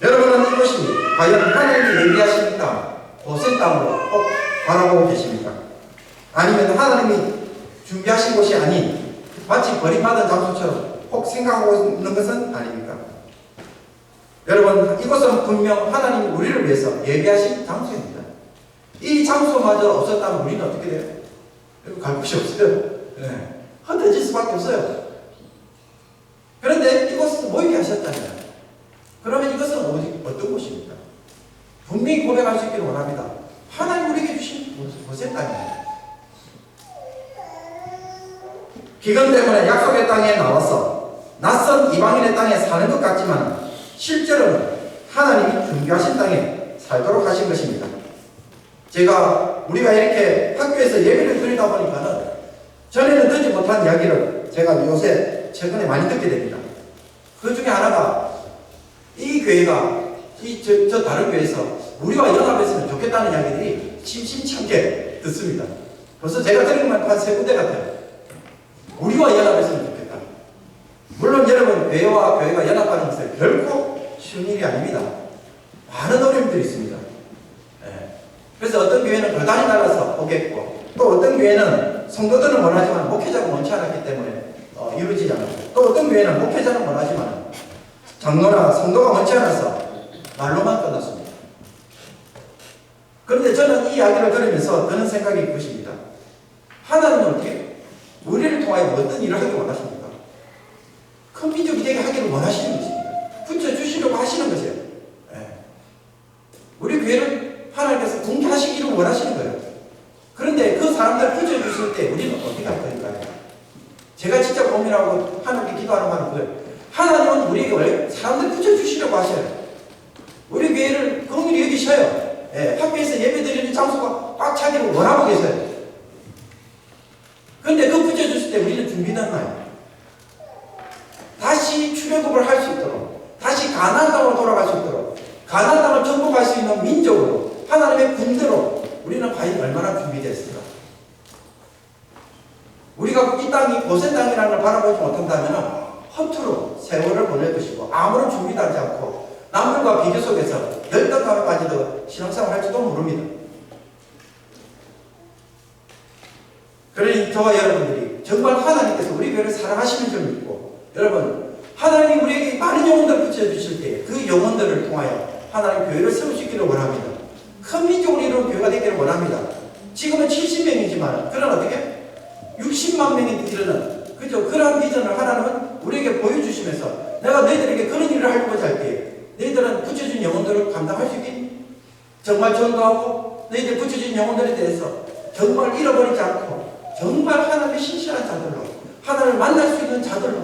여러분은 이것이 과연 하나님이 예비하신 땅, 고센 땅으로 꼭 바라보고 계십니까? 아니면 하나님이 준비하신 곳이 아닌 마치 버림받은 장소처럼 꼭 생각하고 있는 것은 아닙니까? 여러분, 이곳은 분명 하나님이 우리를 위해서 예비하신 장소입니다. 이 장소마저 없었다면 우리는 어떻게 돼요? 갈 곳이 없어요. 네. 흩어질 수밖에 없어요. 그런데 이곳에서 모이게 하셨다면 그러면 이것은 어떤 곳입니까? 분명히 고백할 수 있기를 원합니다. 하나님 우리에게 주신 곳의 땅입니다. 기근 때문에 약속의 땅에 나와서 낯선 이방인의 땅에 사는 것 같지만 실제로는 하나님이 준비하신 땅에 살도록 하신 것입니다. 우리가 이렇게 학교에서 예배를 드리다 보니까는 전에는 듣지 못한 이야기를 제가 요새 최근에 많이 듣게 됩니다. 그 중에 하나가 이 교회가 저 다른 교회에서 우리와 연합했으면 좋겠다는 이야기들이 심심찮게 듣습니다. 벌써 제가 들은 건 한 3군데 같아요. 우리와 연합했으면 좋겠다. 물론 여러분, 교회와 교회가 연합하는 것은 결코 쉬운 일이 아닙니다. 많은 어려움들이 있습니다. 그래서 어떤 교회는 교단이 달라서 오겠고, 또 어떤 교회는 성도들은 원하지만 목회자가 원치 않았기 때문에 이루어지지 않았고, 또 어떤 교회는 목회자는 원하지만 장로나 성도가 원치 않아서 말로만 끝났습니다. 그런데 저는 이 이야기를 들으면서 드는 생각이 그것입니다. 하나님은 어떻게 우리를 통하여 어떤 일을 하기를 원하십니까? 큰 민족이 되게 하기를 원하시는 것입니다. 붙여주시려고 하시는 것이에요. 우리 교회를 하나님께서 공개하시기를 원하시는 거예요. 그런데 그 사람들을 붙여주실 때 우리는 어떻게 할 거니까요? 제가 진짜 고민하고 하나님께 기도하는 말은 그거예요. 하나님은 우리에게 원래 사람들 붙여주시려고 하셔요. 우리 교회를 긍휼히 여기셔요. 학교에서 예배드리는 장소가 꽉 차기를 원하고 계세요. 그런데 그 붙여줬을 때 우리는 준비됐나요? 다시 출애굽을 할 수 있도록, 다시 가나안 땅으로 돌아갈 수 있도록, 가나안 땅을 정복할 수 있는 민족으로, 하나님의 군대로 우리는 과연 얼마나 준비됐을까? 우리가 이 땅이 고센 땅이라는 걸 바라보지 못한다면 허투루 세월을 보낼 것이고 아무런 준비도 하지 않고 남들과 비교 속에서 열등감에 빠지도 신앙생활 할지도 모릅니다. 그러니 저와 여러분들이 정말 하나님께서 우리 교회를 사랑하시는 점이 있고, 여러분 하나님이 우리에게 많은 영혼들을 붙여주실 때 그 영혼들을 통하여 하나님 교회를 세우시기를 원합니다. 큰 민족으로 이루는 교회가 되기를 원합니다. 지금은 70명이지만 그런 어떻게 60만 명이 이르는 그죠? 그러한 비전을 하나님은 우리에게 보여주시면서 내가 너희들에게 그런 일을 하려고 할 때 너희들은 붙여준 영혼들을 감당할 수 있겠니? 정말 전도하고 너희들 붙여준 영혼들에 대해서 정말 잃어버리지 않고 정말 하나님의 신실한 자들로 하나님을 만날 수 있는 자들로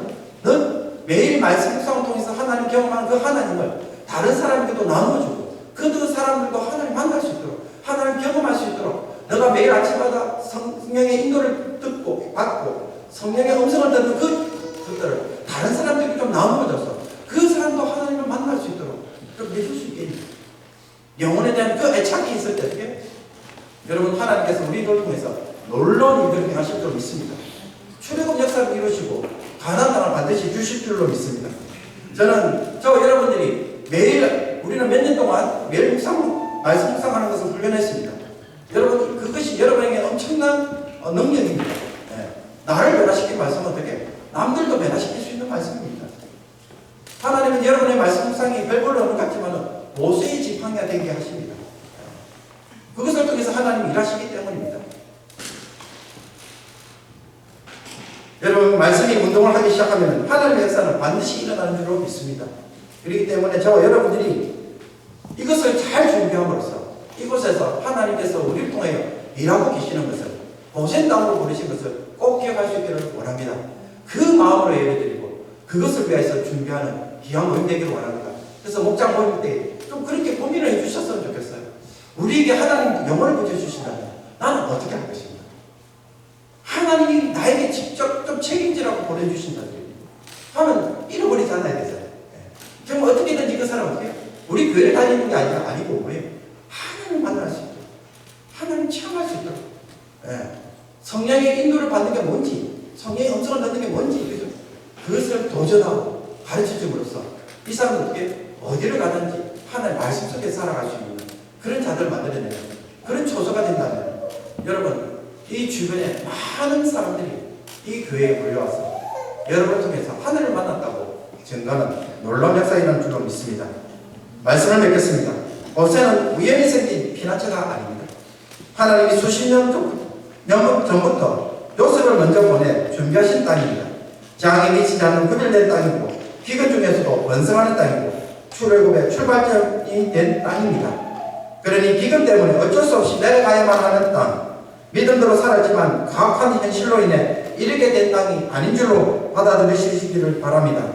넌 매일 말씀 묵상을 통해서 하나님 경험하는 그 하나님을 다른 사람에게도 나눠주고 그 사람들도 하나님 만날 수 있도록 하나님 경험할 수 있도록 너가 매일 아침마다 성령의 인도를 듣고 받고 성령의 음성을 듣는 그것들을 다른 사람들에게 좀 나누어줘서 그 사람도 하나님을 만날 수 있도록 좀 해줄 수 있겠니? 영혼에 대한 그 애착이 있을 때 어떻게? 여러분 하나님께서 우리를 통해서 놀라운 일들을 행하실 줄 믿습니다. 출애굽 역사를 이루시고 가나안 땅을 반드시 주실 줄로 믿습니다. 저는 여러분들이 매일 우리는 몇 년 동안 매일 말씀 묵상하는 것을 훈련했습니다. 여러분 그것이 여러분에게 엄청난 능력입니다. 나를 변화시킨 말씀은 어떻게? 남들도 변화시킬 수 있는 말씀입니다. 하나님은 여러분의 말씀 묵상이 별볼로 없는 것 같지만 모세의 지팡이가 되게 하십니다. 그것을 통해서 하나님이 일하시기 때문입니다. 여러분 말씀이 운동을 하기 시작하면 하나님의 역사는 반드시 일어나는 줄로 믿습니다. 그렇기 때문에 저와 여러분들이 이것을 잘 준비함으로써 이곳에서 하나님께서 우리를 통하여 일하고 계시는 것을 고센 땅으로 부르신 것을 꼭 기억할 수 있기를 원합니다. 그 마음으로 예배드리고 그것을 위해서 준비하는 귀한 모임 되기를 원합니다. 그래서 목장 모임 때 좀 그렇게 고민을 해주셨으면 좋겠어요. 우리에게 하나님 영혼을 붙여주신다면 나는 어떻게 할 것인가? 하나님이 나에게 직접 좀 책임지라고 보내주신다면 하면 잃어버리지 않아야 되잖아요. 정말 어떻게든지 그 사람 어떻게 우리 교회를 다니는 게 아니고 뭐예요? 하나님을 만날 수 있도록 하나님 체험할 수 있도록 성령의 인도를 받는 게 뭔지 성령의 음성을 듣는 게 뭔지 그죠? 그것을 도전하고 가르쳐줌으로써 이 사람은 어떻게 어디를 가든지 하나님의 말씀 속에 살아갈 수 있는 그런 자들을 만들어내는 그런 초소가 된다면 여러분 이 주변에 많은 사람들이 이 교회에 몰려와서 여러분을 통해서 하늘을 만났다고 증거는 놀라운 역사가 일어날 줄로 믿습니다. 말씀을 맺겠습니다. 고센은 우연히 생긴 피난처가 아닙니다. 하나님이 수십 년 전부터 요셉을 먼저 보내 준비하신 땅입니다. 장이 미치지 않는 구별된 땅이고 기근 중에서도 번성하는 땅이고 출애굽의 출발점이 된 땅입니다. 그러니 기근 때문에 어쩔 수 없이 내려가야만 하는 땅, 믿음대로 살았지만 가혹한 현실로 인해 이르게 된 땅이 아닌 줄로 받아들이시기를 바랍니다.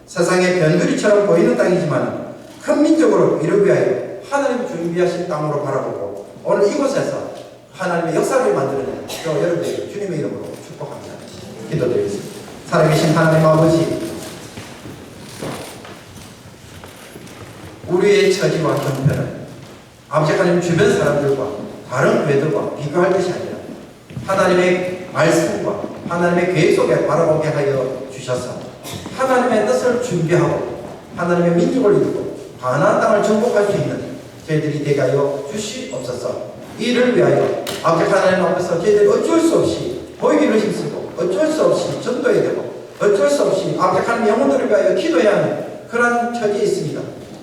세상의 변두리처럼 보이는 땅이지만 큰 민족으로 이루기 위하여 하나님이 준비하신 땅으로 바라보고 오늘 이곳에서 하나님의 역사를 만들어내는 저 여러분에게 주님의 이름으로 축복합니다. 기도드리겠습니다. 살아계신 하나님 아버지, 우리의 처지와 형편을 아버지 하나님 주변 사람들과 다른 교회들과 비교할 것이 아니라 하나님의 말씀과 하나님의 계획 속에 바라보게 하여 주셔서 하나님의 뜻을 준비하고 하나님의 민족을 이루고 가나안 땅을 정복할 수 있는 저희들이 되게 하여 주시옵소서. 이를 위하여 아버지 하나님 앞에서 저희들이 어쩔 수 없이 보이기를 힘쓰고 어쩔 수 없이 전도해야 되고 어쩔 수 없이 아버지 하나님 영혼들을 위하여 기도해야 하는 그런 처지에 있습니다.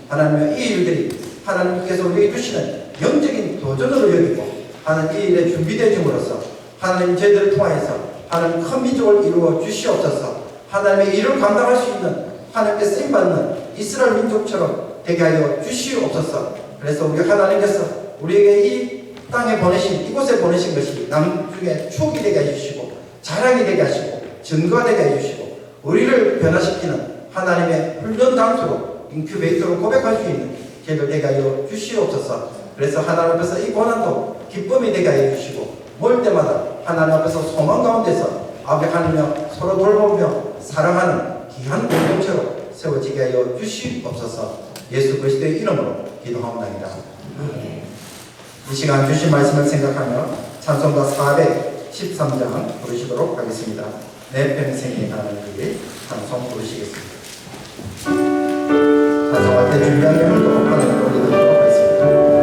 하나님의 이 일들이 하나님께서 우리에게 주시는 영적인 도전으로 여기고 하나님 이 일에 준비되줌으로써 하나님 저희들을 통하여서 하나님 큰 민족을 이루어 주시옵소서. 하나님의 일을 감당할 수 있는 하나님께 쓰임받는 이스라엘 민족처럼 되게 하여 주시옵소서. 그래서 우리 하나님께서 우리에게 이 땅에 보내신 이곳에 보내신 것이 나중에 추억이 되게 해주시고 자랑이 되게 하시고 증거가 되게 해주시고 우리를 변화시키는 하나님의 훈련 장소로 인큐베이터로 고백할 수 있는 저희들 되게 하여 주시옵소서. 그래서 하나님 앞에서 이 고난도 기쁨이 되게 해 주시고 모일 때마다 하나님 앞에서 소망 가운데서 아버지 하나님이며 서로 돌보며 사랑하는 귀한 공동체로 세워지게 하여 주시옵소서. 예수 그리스도의 이름으로 기도하옵나이다. 이 시간 주신 말씀을 생각하며 찬송가 413장 부르시도록 하겠습니다. 내 평생에 가는 길 찬송 부르시겠습니다. 찬송할 때 준비한 내용도 하나님 올려드리도록 하겠습니다.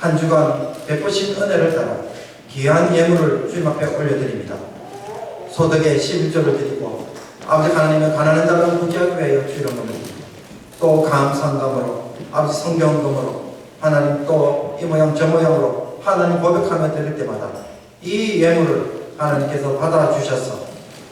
한 주간 베푸신 은혜를 따라 귀한 예물을 주님 앞에 올려드립니다. 소득의 11조를 드리고 아버지 하나님의 가난한 자를 구제하기 위하여 주려는 또 감상감으로 아버지 성경금으로 하나님 또 이 모양 저 모양으로 하나님 고백하며 드릴 때마다 이 예물을 하나님께서 받아주셔서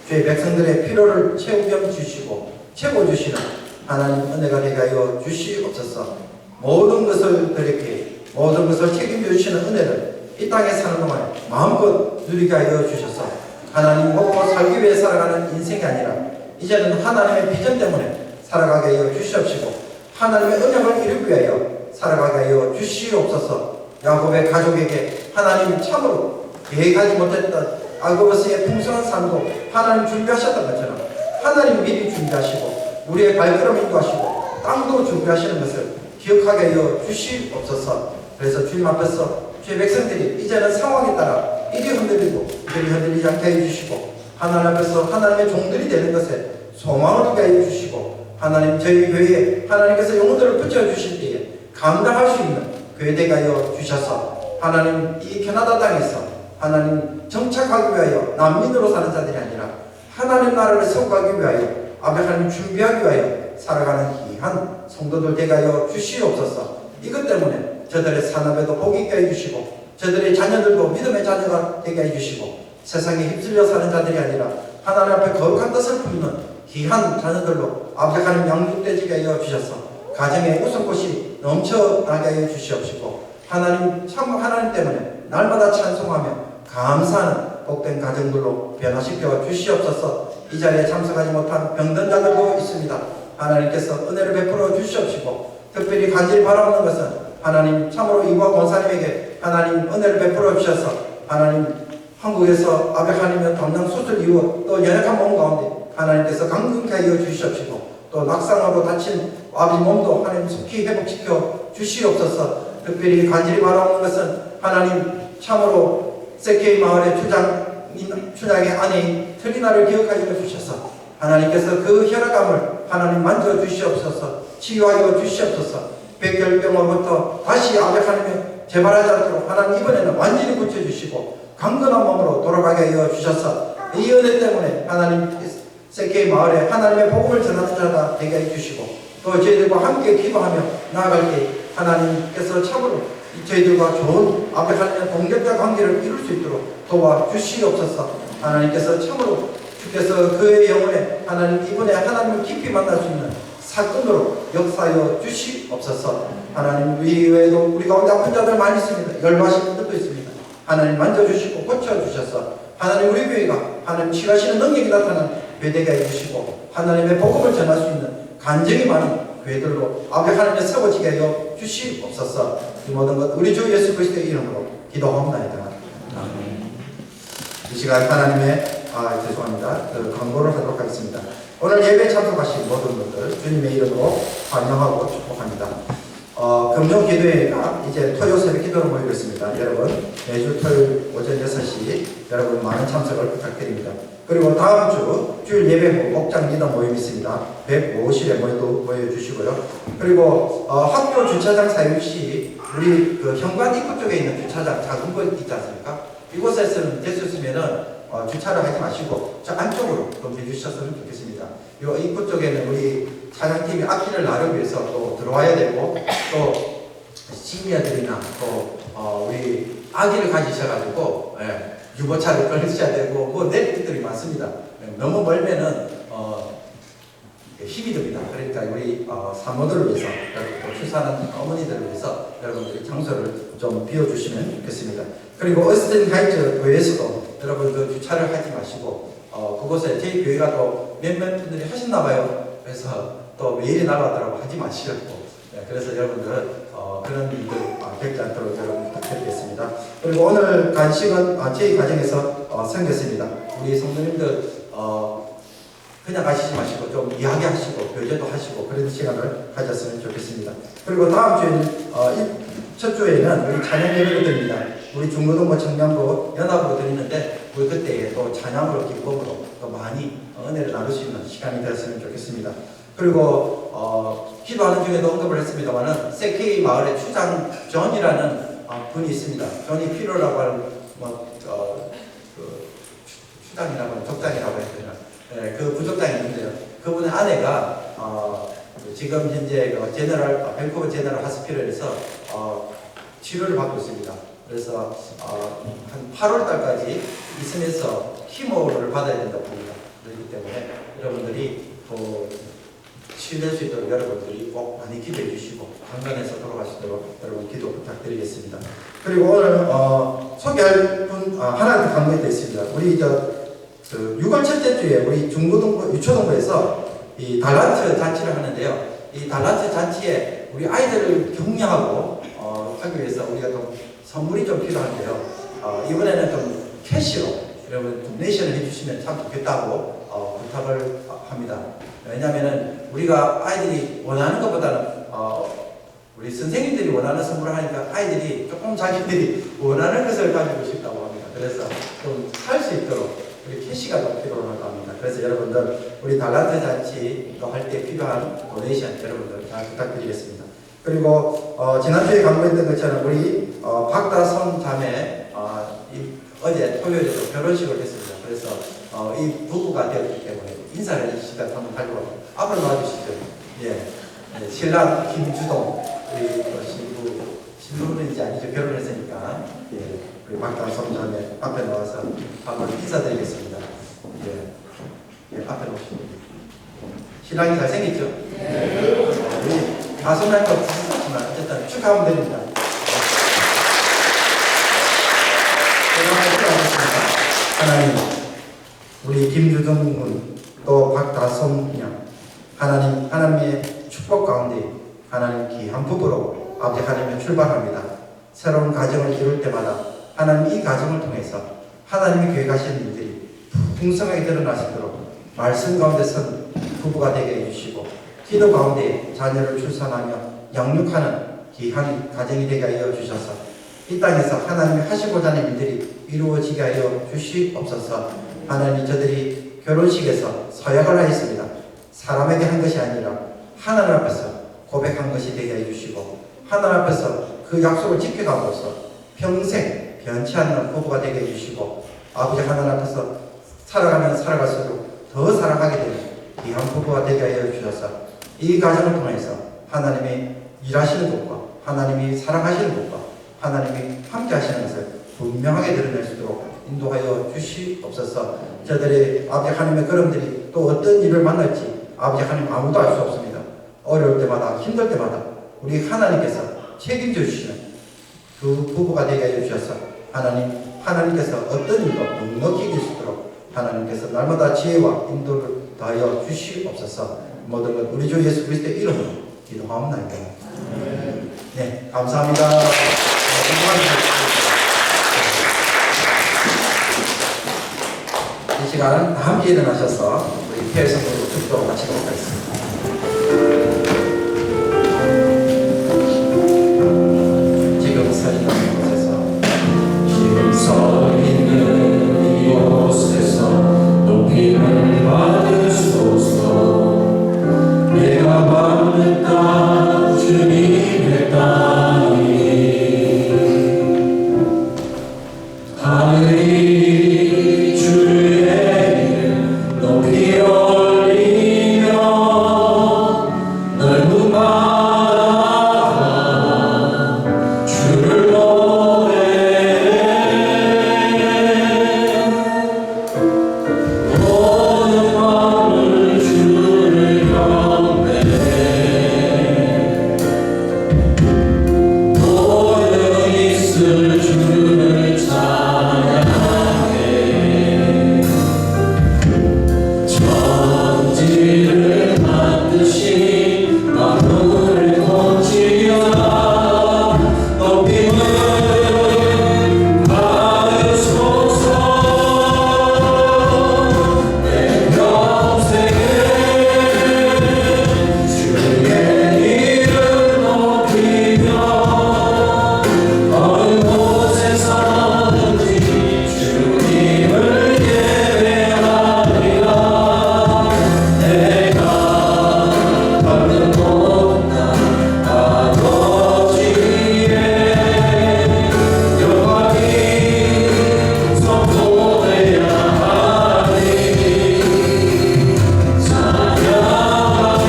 주의 백성들의 필요를 채우게 주시고 채워주시는 하나님 은혜가 되게 하여 주시옵소서. 모든 것을 드리게 모든 것을 책임져 주시는 은혜를 이 땅에 사는 동안 마음껏 누리게 하여 주셔서 하나님 먹고 살기 위해 살아가는 인생이 아니라 이제는 하나님의 비전 때문에 살아가게 하여 주시옵시고 하나님의 언약을 이루기 위하여 살아가게 하여 주시옵소서. 야곱의 가족에게 하나님 참으로 계획하지 못했던 아그버스의 풍성한 삶도 하나님 준비하셨던 것처럼 하나님 미리 준비하시고 우리의 발걸음 인도하시고 땅도 준비하시는 것을 기억하게 하여 주시옵소서. 그래서 주님 앞에서 주의 백성들이 이제는 상황에 따라 이리 흔들리고 이리 흔들리지 않게 해주시고 하나님 앞에서 하나님의 종들이 되는 것에 소망을 두게 하여 주시고 하나님 저희 교회에 하나님께서 영혼들을 붙여주실 때에 감당할 수 있는 교회 되게 하여 주셔서 하나님 이 캐나다 땅에서 하나님 정착하기 위하여 난민으로 사는 자들이 아니라 하나님 나라를 세워가기 위하여 앞에 하나님 준비하기 위하여 살아가는 귀한 성도들 되게 하여 주시옵소서. 이것 때문에 저들의 산업에도 복이 있게 해주시고 저들의 자녀들도 믿음의 자녀가 되게 해주시고 세상에 휩쓸려 사는 자들이 아니라 하나님 앞에 거룩한 뜻을 품는 귀한 자녀들로 아버지 하나님 양육되게 하여 주셔서 가정에 웃음꽃이 넘쳐나게 하여 주시옵시고 하나님 참 하나님 때문에 날마다 찬송하며 감사하는 복된 가정들로 변화시켜 주시옵소서. 이 자리에 참석하지 못한 병든 자들도 있습니다. 하나님께서 은혜를 베풀어 주시옵시고 특별히 간절히 바라보는 것은 하나님 참으로 이과 권사님에게 하나님 은혜를 베풀어 주셔서 하나님 한국에서 아베 하나님의 담당 수술 이후 또 연약한 몸 가운데 하나님께서 강건케 하여 주시옵시고 또 낙상으로 다친 아버지 몸도 하나님 속히 회복시켜 주시옵소서. 특별히 간절히 바라보는 것은 하나님 참으로 세케이 마을의 추장의 아내인 트리나를 기억하여 주셔서 하나님께서 그 혈압감을 하나님 만져 주시옵소서. 치유하여 주시옵소서. 백혈병으로부터 다시 아베 하나님의 재발하지 않도록 하나님 이번에는 완전히 고쳐주시고 강건한 몸으로 돌아가게 하여 주셔서 이 은혜 때문에 하나님 세케이 마을에 하나님의 복음을 전하는 자가 되게 해주시고 또 저희들과 함께 기도하며 나아갈 때 하나님께서 참으로 저희들과 좋은 아베 하나님의 동력자 관계를 이룰 수 있도록 도와주시옵소서. 하나님께서 참으로 주께서 그의 영혼에 하나님 이번에 하나님을 깊이 만날 수 있는 사건으로 역사하여 주시옵소서. 하나님 이외에도 우리 가운데 아픈 자들 많이 있습니다. 열마신 분들도 있습니다. 하나님 만져주시고 고쳐주셔서 하나님 우리 교회가 하나님 치유하시는 능력이 나타나는 교회되게 해주시고 하나님의 복음을 전할 수 있는 간증이 많은 교회들로 아버지 하나님의 세워지게 하여 주시옵소서. 이 모든 것 우리 주 예수 그리스도의 이름으로 기도하옵나이다. 아멘. 이 시간 하나님의 죄송합니다. 광고를 하도록 하겠습니다. 오늘 예배에 참석하신 모든 분들 주님의 이름으로 환영하고 축복합니다. 금요 기도회가 이제 토요 새벽 기도로 모이고 있습니다. 여러분 매주 토요일 오전 6시 여러분 많은 참석을 부탁드립니다. 그리고 다음 주 주일 예배 후 목장 기도 모임이 있습니다. 105실에 모여주시고요. 그리고 학교 주차장 사용 시 우리 그 현관 입구 쪽에 있는 주차장 작은 거 있지 않습니까? 이곳에서는 될 수 있으면은 주차를 하지 마시고 저 안쪽으로 좀 해주셨으면 좋겠습니다. 이 입구 쪽에는 우리 차장팀이 앞길을 나르기 위해서 또 들어와야 되고 또 시니어들이나 또 우리 아기를 가지셔가지고 유모차를 끌으셔야 되고 뭐 낼 것들이 많습니다. 너무 멀면은 힘이 듭니다. 그러니까 우리 사모들을 위해서 또 출산하는 어머니들을 위해서 여러분들이 장소를 좀 비워주시면 좋겠습니다. 그리고 어스틴 하이츠 교회에서도 여러분 그 주차를 하지 마시고 그곳에 저희 교회가 또 몇몇 분들이 하셨나 봐요. 그래서 또 매일이 나가더라고 하지 마시고 그래서 여러분들 그런 일들 겪지 않도록 여러분 부탁드리겠습니다. 그리고 오늘 간식은 저희 가정에서 생겼습니다. 우리 성도님들 그냥 가시지 마시고 좀 이야기하시고 교제도 하시고 그런 시간을 가졌으면 좋겠습니다. 그리고 다음 주에는 첫 주에는 우리 찬양 예배를 드립니다. 우리 중고등부 청년부 연합으로 드리는데 우리 그때 또 찬양으로 기쁨으로 또 많이 은혜를 나눌 수 있는 시간이 되었으면 좋겠습니다. 그리고 기도하는 중에도 언급을 했습니다만은 세케이 마을의 추장 존이라는 분이 있습니다. 존이 필요라고 하는 추장이라고 하는 족장이라고 해야 되나? 그 부족장이 있는데요. 그분의 아내가 지금 현재 밴쿠버 제너럴 하스피럴에서 치료를 받고 있습니다. 그래서 한 8월 달까지 있으면서 키모를 받아야 된다고 봅니다. 그렇기 때문에 여러분들이 치유될 수 있도록 여러분들이 꼭 많이 기도해 주시고 강건해서 돌아가시도록 여러분 기도 부탁드리겠습니다. 그리고 오늘 소개할 분 하나 더 강조되어 있습니다. 우리 6월 첫째 주에 우리 중고등부 유초등부에서 이 달란트 잔치를 하는데요. 이 달란트 잔치에 우리 아이들을 격려하고 하기 위해서 우리가 좀 선물이 좀 필요한데요. 이번에는 좀 캐시로 여러분 도네이션을 해주시면 참 좋겠다고 부탁을 합니다. 왜냐하면 우리가 아이들이 원하는 것보다는 우리 선생님들이 원하는 선물을 하니까 아이들이 조금 자기들이 원하는 것을 가지고 싶다고 합니다. 그래서 좀 살 수 있도록 우리 캐시가 더 필요하다고 합니다. 그래서 여러분들 우리 달란트 잔치 또 할 때 필요한 도네이션 여러분들 잘 부탁드리겠습니다. 그리고 지난주에 강조했던 것처럼 우리 박다솜 자매 어제 토요일에 결혼식을 했습니다. 그래서 이 부부가 되었기 때문에 인사를 해주시다 한번 가지고 앞으로 나와주시죠. 예. 신랑 김주동 우리 신부는 이제 아니죠. 결혼했으니까 예. 우리 박다솜 자매 앞에 나와서 한번 인사드리겠습니다. 예. 예, 앞에 오시죠. 신랑이 잘생겼죠? 네. 우리 다솜양도 비슷하지만 어쨌든 축하하면 됩니다. 하나님, 우리 김주동 군, 또 박다솜 양, 하나님의 축복 가운데 하나님 귀한 부부로 아버지 하나님의 출발합니다. 새로운 가정을 이룰 때마다 하나님 이 가정을 통해서 하나님이 계획하시는 일들이 풍성하게 드러나시도록 말씀 가운데 선 부부가 되게 해주시고 기도 가운데 자녀를 출산하며 양육하는 귀한 가정이 되게 하여 주셔서 이 땅에서 하나님이 하시고자 하는 일들이 이루어지게 하여 주시옵소서. 하나님 저들이 결혼식에서 서약을 하였습니다. 사람에게 한 것이 아니라 하나님 앞에서 고백한 것이 되게 해주시고 하나님 앞에서 그 약속을 지켜감으로써 평생 변치 않는 부부가 되게 해주시고 아버지 하나님 앞에서 살아가면 살아갈수록 더 사랑하게 되는 귀한 부부가 되게 하여 주셔서 이 가정을 통해서 하나님이 일하시는 것과 하나님이 사랑하시는 것과 하나님이 함께 하시는 것을 분명하게 드러낼 수 있도록 인도하여 주시옵소서. 저들의 아버지 하나님의 걸음들이 또 어떤 일을 만날지 아버지 하나님 아무도 알 수 없습니다. 어려울 때마다 힘들 때마다 우리 하나님께서 책임져 주시는 그 부부가 되게 해 주셔서 하나님께서 어떤 일도 넉넉히 이길 수 있도록 하나님께서 날마다 지혜와 인도를 더하여 주시옵소서. 모든 것 우리 주 예수 그리스도의 이름으로 기도하옵나이다. 네, 감사합니다. 이 시간은 다 함께 일어나셔서 우리 폐회성으로 축도로 마치도록 하겠습니다. 지금 서 있는 이곳에서 높임을 받으소서. 내가 받는 땅 주님의 땅이 하늘이 주의 이름 높이 올리며 넓은 바다 주를 모든 마음을 주를 경배해 모든 입술 주를 찬양해 천지를 만드신 만물을 고치사 높임을 받으소서. 내 평생에 주의 이름 높이며 어느 곳에서든지 주님을 예배하리라. 내가 받는 모든 아버지의 영광이 선포되야 하리. 찬양하며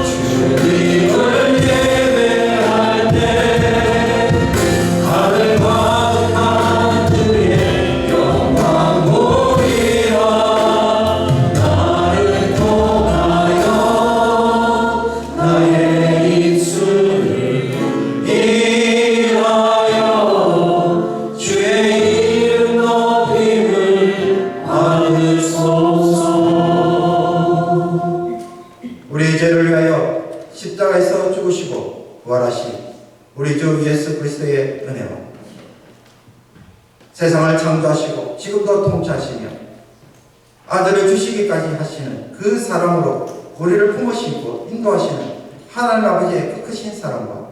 주님을 예배할 때 하늘과 땅 주의 영광 보리라. 나를 통하여 나의 입술을 인하여 주의 이름 높임을 받으소서. 우리의 죄를 위하여 십자가에서 죽으시고 부활하신 우리 주 예수 그리스도의 은혜와 세상을 창조하시고 지금도 통치하시며 아들을 주시기까지 하시는 그 사랑으로 우리를 품으시고 인도하시는 하나님 아버지의 그 크신 사랑과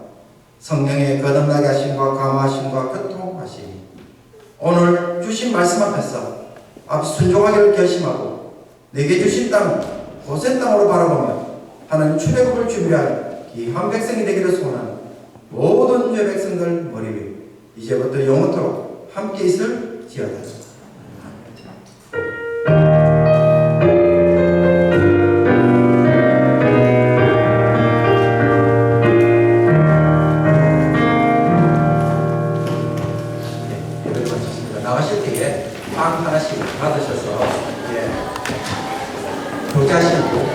성령의 거듭나게 하심과 감화하심과 교통하심이 오늘 주신 말씀 앞에서 순종하기를 결심하고 내게 주신 땅 고센 땅으로 바라보며 하나님 출애굽을 준비할 귀한 백성이 되기를 소원하는 모든 죄 백성들 머리 위 이제부터 영원토록 함께 있을지어다. 예배를 마쳤습니다. 나가실 때에 빵 하나씩 받으셔서 교제하시는